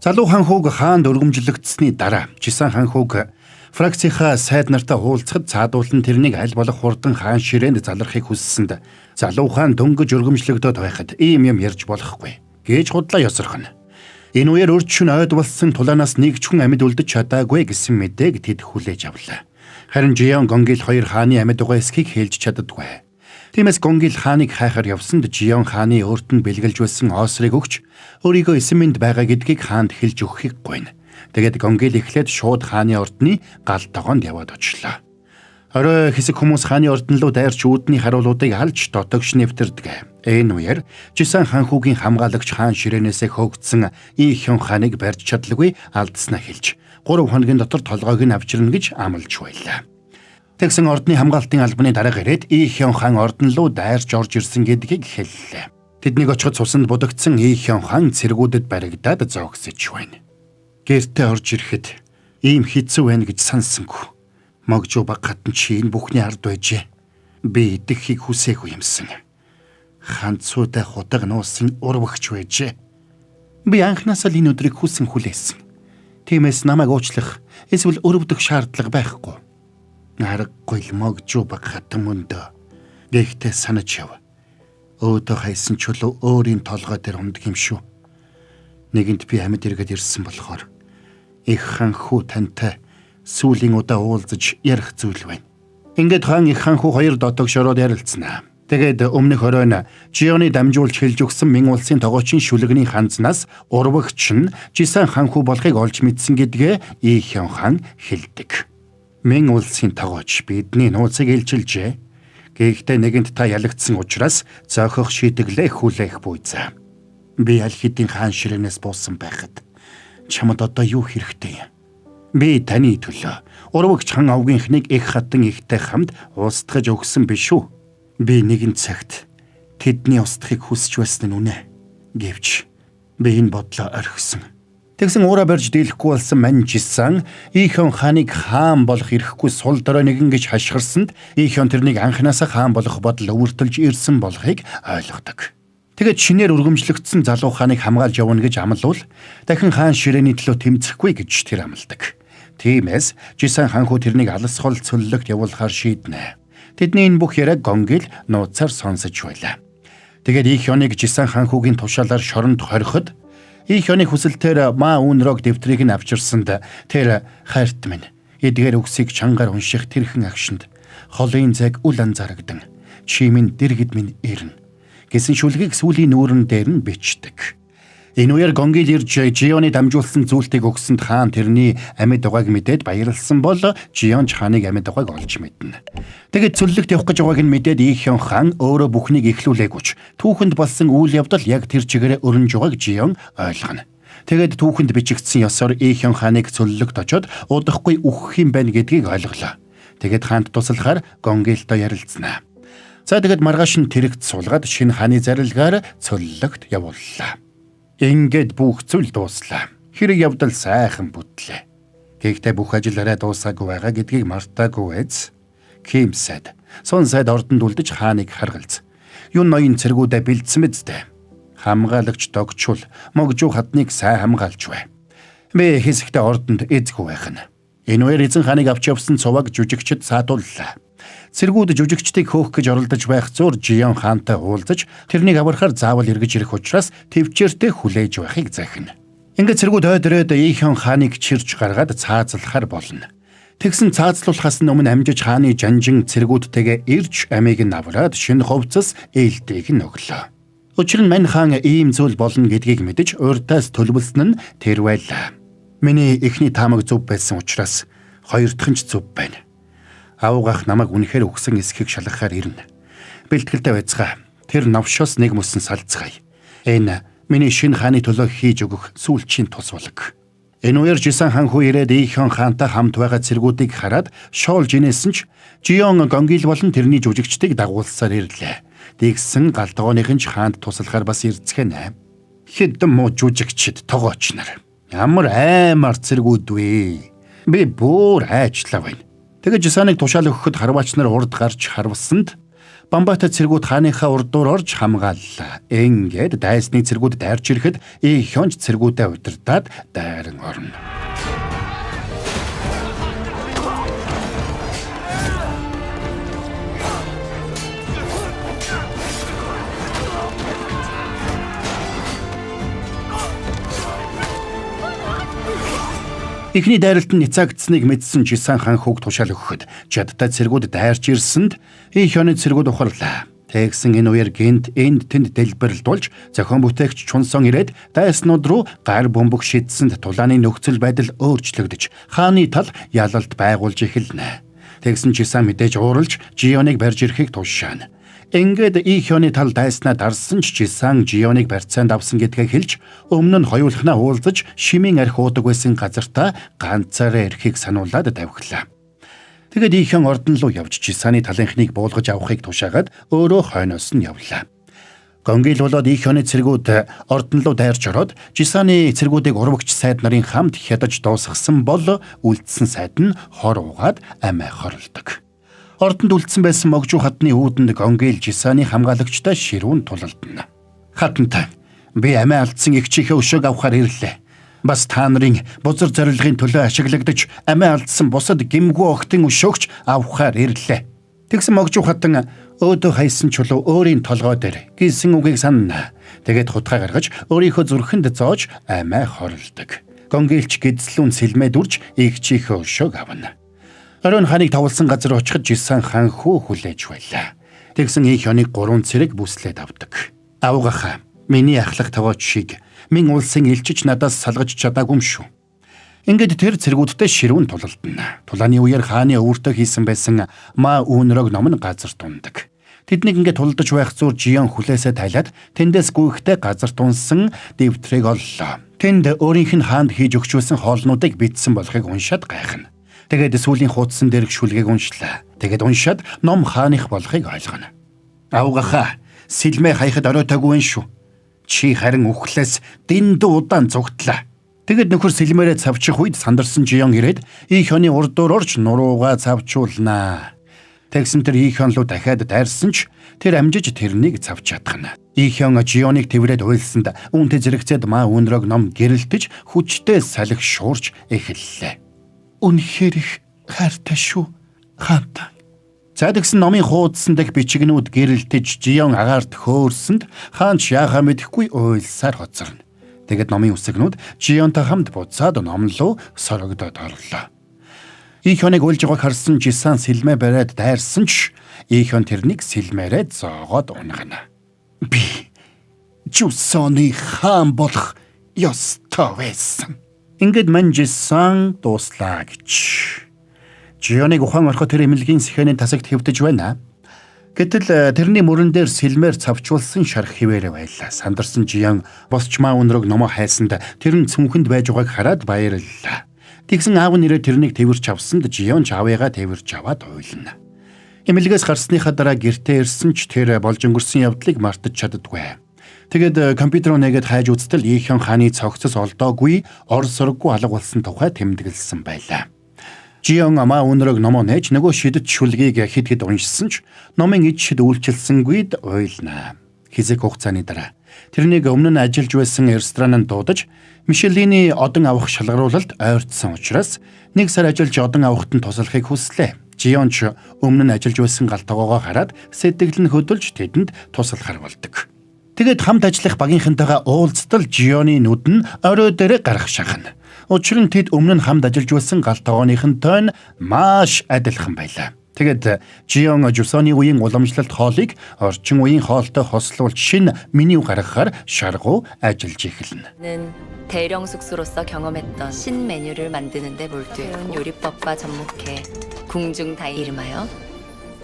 Залуу хаан хүүг хаанд өргөмжлөгдсөний дараа Жисан хаан хүүг фракцийнхаа сайд нартай уулзахад цаадуулан тэрнийг аль болох хурдан хаан ширээнд залрахыг хүссэнд залуу хаан дөнгөж өргөмжлөгдөд байхад ийм юм ярьж болохгүй гэж худлаа ёсорхно. Энэ үеэр өрчшин ойд болсон тулаанаас нэг ч хүн амьд үлдэж чадаагүй гэсэн мэдээг тэд хүлээж авлаа. Харин Жион Гонгил хоёр хааны амьд байгаа эсхийг хэлж чаддаггүй. Тиймээс Гонгил хааныг хайхаар явсанд Жион хааны өөрт нь бэлгэлж байсан оосрыг өгч өөрийгөө эсэмэнд байгаа гэдгийг хаанд хэлж өгөхийг гуйна. Тэгээд Гонгил эхлээд шууд хааны ордны гал тогоонд яваад очлоо. Орой хэсэг хүмүүс хааны ордон руу дайрч үүдний харуулуудыг алж дотогш нэвтэрдэг. Энэ үеэр Жисан хаан хүүгийн хамгаалагч хаан ширээнээсээ хөөгдсөн И Хён хааныг барьж чадлагүй алдснаа хэлж 3 хоногийн дотор толгойг нь авчирна гэж амлаж байлаа. Тэгсэн ордны хамгаалтын албаны дараагаар ирээд И Хён хаан ордон руу дайрч орж ирсэн гэдгийг хэллээ. Тэднийг очиход цусанд будагдсан И Хён хаан цэргүүдэд баригдаад зогсож байна. Гэртээ орж ирэхэд ийм хэцүү байна гэж сансангүй. Могжуу баг хатан чи энэ бүхний ард байжээ. Би идэхийг хүсээгүй юмсан. Ханцуудаа худаг нуусан урвагч байжээ. Би анхнаасаа л энэ өдрийг хүсэн хүлээсэн. Тиймээс намайг уучлах эсвэл өрөвдөх шаардлага байхгүй. Аргагүй л могжуу баг хатан мөндөө. Гэхдээ санаж яв. Өөдөө хайсан чулуу өөрийн толгой дээр ундаг юм шүү. Нэгэнт би амьд эргээд ирсэн болохоор их хаан хүү тантай сүүлийн удаа уулзаж ярих зүйл байна. Ингээд хаан их хаан хүү хоёр дотогш ороод ярилцсанаа. Тэгээд өмнөх оройн Жионы дамжуулж хэлж өгсөн Мин улсын тогоочийн шүлэгний ханзнаас урвагч нь Жисан хаан хүү болохыг олж мэдсэн гэдгээ И Хён хаан хэлдэг. Мин улсын тогооч бидний нууцыг илчилжээ. Гэхдээ нэгэнт та ялагдсан учраас зөөхөх шийдэглээ хүлээх буйзаа. Би аль хэдийн хаан ширээнээс буусан байхад чамд одоо юу хэрэгтэй? Би таны төлөө урвагч хаан авгийнхнийг их хатан ихтэй хамт устгаж өгсөн биш үү? Би нэгэн цагт тэдний устдахыг хүсч байсан нь үнэ. Гэвч би энэ бодлоо орхисон. Тэгсэн уураа барьж дийлэхгүй болсон мань Жисан И Хён хааныг хаан болох ирэхгүй сул дорой нэгэн гэж хашгирсанд И Хён тэрнийг анханасаа хаан болох бодол өвөртөлж ирсэн болохыг ойлгодог. Тэгээд шинээр өргөмжлөгдсөн залуу хааныг хамгаалж явна гэж амлавал дахин хаан ширээний төлөө тэмцэхгүй гэж тэр амладаг. Тиймээс Жисан ханхүү тэрнийг алс хол цөллөгт явуулахар шийднэ. Тэдний энэ бүх яриаг Гонгил нууцаар сонсож байлаа. Тэгээд Ий Хёныг Жисан ханхүүгийн тушаалаар шоронд хориход Ий Хёны хүсэлтээр Ма Үнрог дэвтрийг нь авчирсанд тэр хайрт минь эдгээр үгсийг чангаар унших тэрхэн агшинд холын зэг үл анзаарагдан чимэн дэргэд минь ирнэ гэсэн шүлгийг сүүлийн нүүрэн дээр нь бичдэг. Энэ үеэр Гонгил ирж Жионы дамжуулсан зүйлтийг өгсөнд хаан тэрний амьд угааг мэдээд баярлсан бол Жион хааныг амьд угааг олж мэднэ. Тэгээд цөллөгт явах гэж байгааг нь мэдээд Ий Хён хаан өөрөө бүхнийг эхлүүлээгүйч түүхэнд болсон үйл явдал яг тэр чигээрээ өрнж байгааг Жион ойлгоно. Тэгээд түүхэнд бичигдсэн ёсоор Ий Хён хааныг цөллөгт очоод удахгүй үхэх юм байна гэдгийг ойлголоо. Тэгээд хаанд туслахаар Гонгилтой ярилцсанаа. За тэгээд маргааш нь тэрэгт суулгаад шинэ хааны зарилгаар цөллөгт явууллаа. Ингээд бүх зүйл дууслаа. Хэрэг явдал сайхан бүтлээ. Гэхдээ бүх ажил арай дуусаагүй байгаа гэдгийг мартаагүй эз. Ким сайд ордонд үлдэж хааныг харгалз. Юун ноён цэргүүдэ бэлдсэн мэт. Хамгаалагч догчул могжуу хатныг сайн хамгаалж бай. Би хэсэгтээ ордонд эзгүй байх нь. Энэ үеэр эзэн хааныг авч явсан цуваг жүжигчд саатууллаа. Цэргүүд жүжигчдийг хөөх гэж оролдож байх зур Жион хаантай уулзаж тэрнийг аврахаар заавал эргэж ирэх учраас төвчээртэй хүлээж байхыг захина. Ингээд цэргүүд ойдроод Ий Хён хааныг чирч гаргаад цаазлахаар болно. Тэгсэн цаазлуулахаас өмнө амжиж хааны жанжин цэргүүдтэйгээ ирж амийг нь авраад шинэ хувцас ээлтийг нь өглөө. Учир нь мань хаан ийм зүйл болно гэдгийг мэдэж урьдаас төлөвлөсөн нь тэр байлаа. Миний эхний таамаг зөв байсан учраас хоёр дахь нь ч зөв байна. Авгах намайг үнэхээр өгсөн эсхийг шалгахаар ирнэ. Бэлтгэлтэй байцгаа. Тэр новшоос нэг мөсөн салцгаая. Энэ миний шинэ хааны төлөө хийж өгөх сүүлчийн тус болог. Энэ үеэр Жисан ханхүү ирээд Ий Хён хаантай хамт байгаа цэргүүдийг хараад шоолж инээсэн ч Жион Гонгил болон тэрний жүжигчдийг дагуулсаар ирлээ. Дэгсэн галтгооных нь ч хаанд туслахаар бас ирцгэнэ. Хэдэн муу жүжигчд тогооч нар. Ямар аймар цэргүүд вэ? Би бүр айчлаа байна. Тэгээд Жисаныг тушаал өгөхөд харваач нар урд гарч харвсанд Бамбатай цэргүүд хааныхаа урдуур орж хамгааллаа. Ингээд дайсны цэргүүд дайрч ирэхэд Ий Хён цэргүүдээ удирдаад дайран орно. Эхний дайралт нь няцаагдсныг мэдсэн Жисан ханхүүг тушаал өгөхөд чадтай цэргүүд дайрч ирсэнд Ий Хёны цэргүүд ухарлаа. Тэгсэн энэ үеэр гинт энд тэнд дэлбэрэлдүүлж зохион бүтээгч Чунсон ирээд дайснууд руу гар бөмбөг шидсэнд тулааны нөхцөл байдал өөрчлөгдөж хааны тал ялалт байгуулж эхэлнэ. Тэгсэн Жисан мэдээж ууралж Жионыг барьж ирэхийг тушаана. Ингээд Ий Хёны тал дайснаа дарсан ч Жисан Жионыг барьцаанд авсан гэдгээ хэлж өмнө нь хоёулахнаа уулзаж шимийн арх уудаг байсан газартаа ганцаараа ирэхийг сануулад давхилаа. Тэгээд Ий Хён ордон руу явж Жисаны талынхныг буулгаж авахыг тушаагаад өөрөө хойноос нь явлаа. Гонгил болоод Ий Хёны цэргүүд ордон руу дайрч ороод Жисаны цэргүүдийг урвагч сайд нарын хамт хядаж дуусгасан бол үлдсэн сайд нь хор угаад амиа хорлдог. Ордонд үлдсэн байсан могжуу хатны үүдэнд Гонгил Жисаны хамгаалагчтай ширүүн тулалдана. Хатантай би амиа алдсан их чихээ өшөөг авахар ирлээ. Бас та нарын бузар зорилгын төлөө ашиглагдаж амиа алдсан бусад гимгүү охтын өшөөгч авахар ирлээ. Тэгсэн могжуу хатан өөдөө хайсан чулуу өөрийн толгой дээр гисэн үгийг санана. Тэгээд хутгаа гаргаж өөрийнхөө зүрхэнд зоож амиа хорлдог. Гонгилч гидслүүн сэлмээ дүрж их чихээ өшөөг авна. Орон хааныг тавуулсан газар очиход Жисан ханхүү хүлээж байлаа. Тэгсэн Ий Хёныг 3 цэрэг бүслээд авдаг. Авгаха миний ахлах таваач шиг минь улсын элчиж надаас салгаж чадаагүй юм шүү. Ингээд тэр цэргүүдтэй ширүүн тулалдана. Тулааны үеэр хааны өвөртөө хийсэн байсан Ма Үнрог ном нь газар тундаг. Тэднийг ингээд тулдаж байх зур Жион хүлээсээ тайлаад тэндээс гүйхтэй газар тунсан дэвтрийг оллоо. Тэнд өөрийнх нь хаанд хийж өгчүүлсэн хоолнуудыг бичсэн болохыг уншаад гайхна. Тэгээд сүүлийн хуудсан дээрх шүлгийг уншлаа. Тэгээд уншаад ном хааных болохыг ойлгоно. Авгаха сэлмээ хаяхад оройтойгүй шүү. Чи харин үхлээс дэндүү удаан зүгтлээ. Тэгэд нөхөр сэлмээрээ цавчих үед сандарсан Жион ирээд Ий Хёны урдуур орж нуруугаа цавчуулнаа. Тэгсэн тэр Ий Хён руу дахиад дайрсан ч тэр амжиж тэрнийг цавч чадхна. Ийхён Жионыг тэврээд уйлсанд үүнтэй зэрэгцээд маа өнрөөг ном гэрэлтэж хүчтэй салхи шуурч эхэллээ. Үнэхээр их хайртай шүү. Хаанта. За тэгсэн номын хуудсан дэх бичигнүүд гэрэлтэж Жион агаарт хөөрсөнд хаанч яахаа мэдэхгүй уйлсаар хоцорно. Тэгэд номын үсгнүүд Жионтой хамт буцаад номлоо сорогдоод орлоо. Ийхёныг уйлж байгааг харсан Жисан сэлмээ бариад дайрсан ч Ийхён тэрнийг сэлмээрээ зоогоод унгана. Би Жусоны хаан болох ёстой байсан. Ингээд мань Жисан дууслаа гэж. Жионыг ухаан ороход тэр эмнэлгийн сэхэний тасагт хэвдэж байна. Гэтэл тэрний мөрөн дээр сэлмээр цавчулсан шарх хിവэрэ байлаа. Сандарсан Жион босчмаа өнрөг номоо хайсанд тэр нь цүнхэнд байж байгааг хараад баярлалаа. Тэгсэн аав нэрээ тэрнийг тэрвэрч авсанд Жион ч аавыгаа тэрвэрч аваад уйлна. Эмнэлгээс гарсныхаа дараа гэртээ ирсэн ч тэр болж өнгөрсөн явдлыг мартаж чаддаггүй. Тэгэд компьютер нэгэд хайж үзтэл Ийхён хааны цогцос олдоогүй ор сурггүй алга болсон тухай тэмдэглэсэн байлаа. Жион амаа өнрөг номоо нээж нөгөө шидэт шүлгийг хэд хэд уншсан ч номын ид шид үйлчилсэнгүйд уйлнаа. Хэсэг хугацааны дараа тэрнийг өмнө нь ажиллаж байсан ресторананд дуудаж Мишелиний одон авах шалгаруулалт ойртсон учраас 1 сар ажиллаж одон авахт нь туслахыг хүслээ. Жион ч өмнө нь ажиллаж байсан галтгоогоо хараад сэтгэл нь хөдөлж тэдэнд туслахар болдог. Тэгэд хамт ажиллах багийнхантайгаа уулзтал Жионы нүд нь орой дээр гарах шахна. Учир нь тэд өмнө нь хамт ажиллаж байсан галтгооныхонтой нь маш адилхан байлаа. Тэгэд Жион Жусоны үеийн уламжлалт хоолыг орчин үеийн хоолтой хослуулж шинэ меню гаргахаар шаргуу ажиллаж эхэлнэ. 대령 숙소로서 경험했던 신 메뉴를 만드는 데 몰두해 요리법과 접목해 궁중 다이 이름하여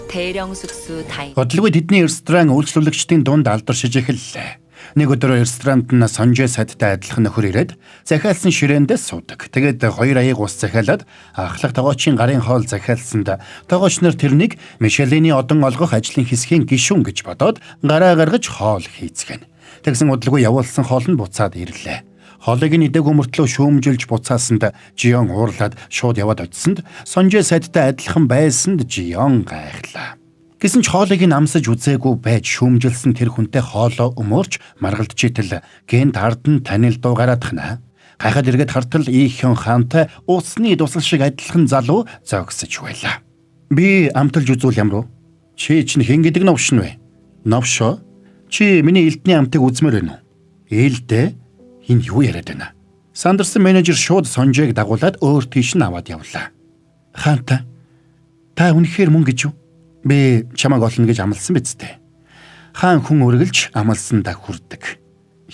대령 숙소 다이. Бодлого тэдний ресторан үйлчлүүлэгчдийн дунд алдаршиж эхэллээ. Нэг өдөр ресторанд нь Сонжэ садтай адилхан нөхөр ирээд захиалсан ширээндээ суудаг. Тэгээд 2 аяг ус захиалаад ахлах тогоочийн гарын хоол захиалсанд тогооч нар тэрнийг Мишелиний одон олгох ажлын хэсгийн гишүүн гэж бодоод гараа гаргаж хоол хийцгэн. Тэгсэн удалгүй явуулсан хоол нь буцаад ирлээ. Хоолыг нь идэг өмөртлөө шүүмжилж буцаасанд Жион уурлаад шууд яваад очсонд Сонжэ садтай адилхан байсанд Жион гайхлаа. Гэсэн ч хоолыг нь амсаж үзээгүй байж шүүмжилсэн тэр хүнтэй хоолоо өмөрч маргалдчихитэл гэнт ард нь танил дуу гараадахна. Гайхаад эргээд хартал Ийхён хаантай усны дусал шиг адилхан залуу зогсож байлаа. Би амталж үзүүл ямар уу? Чи чинь хэн гэдэг новш нь вэ? Новшоо? Чи миний элдний амтыг үзмээр байна уу? Элдэ? Энэ юу яриад байна? Сандарсан менежер шууд Сонжээг дагуулад өөр тийш нь аваад явлаа. Хаанта? Та үнэхээр мөн гэж юу? Би чамайг олно гэж амласан биз дээ. Хаан хүн үргэлж амлсандаа хүрдэг.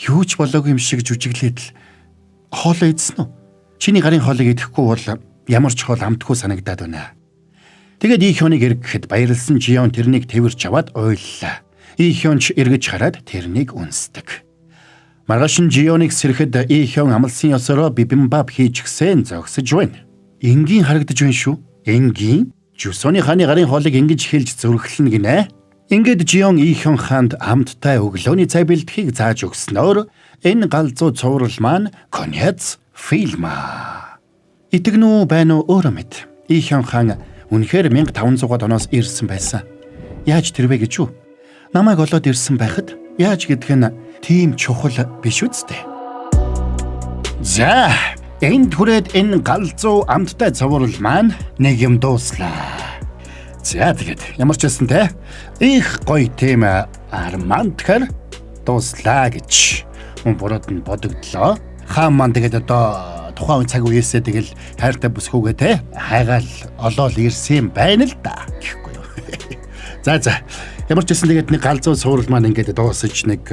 Юу ч болоогүй юм шиг жүжиглээд л хоолоо идсэн үү? Чиний гарын хоолыг идэхгүй бол ямар ч хоол амтгүй санагдаад байна. Тэгээд Ийхёныг эргэхэд баярлсан Жион тэрнийг тэрвэрч аваад уйллаа. Ийхён ч эргэж хараад тэрнийг үнсдэг. Маргааш нь Жионыг сэрэхэд Ийхён амлсан ёсороо бибимбап хийж гсэн зогсож байна. Энгийн харагдаж байна шүү. Энгийн Жусоны хааны гарын хоолыг ингэж хэлж зүрхлэнэ гинэ. Ингээд Жион Ийхён хаанд амттай өглөөний цай бэлтгэхийг зааж өгснөөр энэ галзуу цуврал маань коньяц фильма. Итгэнүү байна уу өөрөө мэд. Ийхён хаан үнэхээр 1500-аад оноос ирсэн байсан. Яаж тэрвэ гэж юу? Намайг олоод ирсэн байхад яаж гэдг нь тийм чухал биш үстэй. За, энд хүрээд энэ галзуу амттай цуврал маань нэг юм дууслаа. За тэгээд ямар ч байсан те их гоё тийм армантхэр дууслаа гэж мөн бурууд нь бодогдлоо. Хаан маань тэгээд одоо тухайн цаг үеэсээ тэгэл хайртай бүсгүйгээ те хайгаал олоол ирсэн байна л да гэхгүй юу. За ямар ч байсан тэгээд нэг галзуу цуврал маань ингээд дуусаж нэг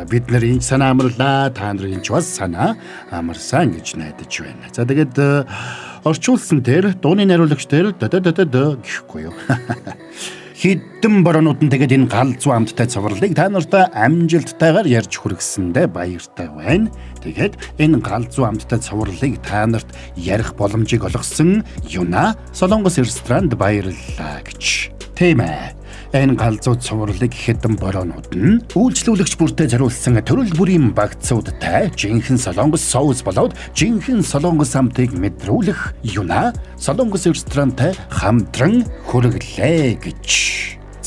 бид нар энэ санаа амарлаа, та нарын ч бас санаа амарсан гэж найдаж байна. За тэгээд орчуулсан дээр дууны найруулагч дээр гэхгүй юу. Хэдэн бороонд нь тэгээд энэ галзуу амттай цувралыг та нартай амжилттайгаар ярьж хүргэсэндээ баяртай байна. Тэгээд энэ галзуу амттай цувралыг та нарт ярих боломжийг олгосон Юна Солонгос ресторанд баярлалаа гэж. Тийм ээ. Энэ галзуу цувралыг хэдэн бороонд нь үйлчлүүлэгч бүртээ зориулсан төрөл бүрийн багцуудтай жинхэнэ солонгос соус болоод жинхэнэ солонгос амтыг мэдрүүлэх Юна Солонгос ресторантай хамтран хүргэлээ гэж.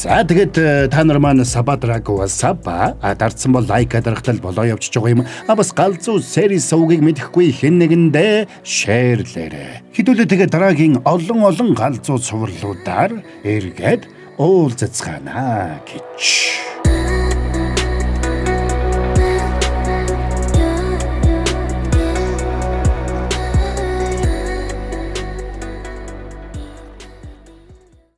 За тэгээд та нар маань Сабадрагова Саба дардсан бол лайк дарахтал болоо явчихж байгаа юм. Бас галзуу сери сувгийг мэдэхгүй хэн нэгэндээ шеэрлээрэ. Хэдүүлээ тэгээд дараагийн олон галзуу цувралуудаар эргээд уулзацгаана гэж.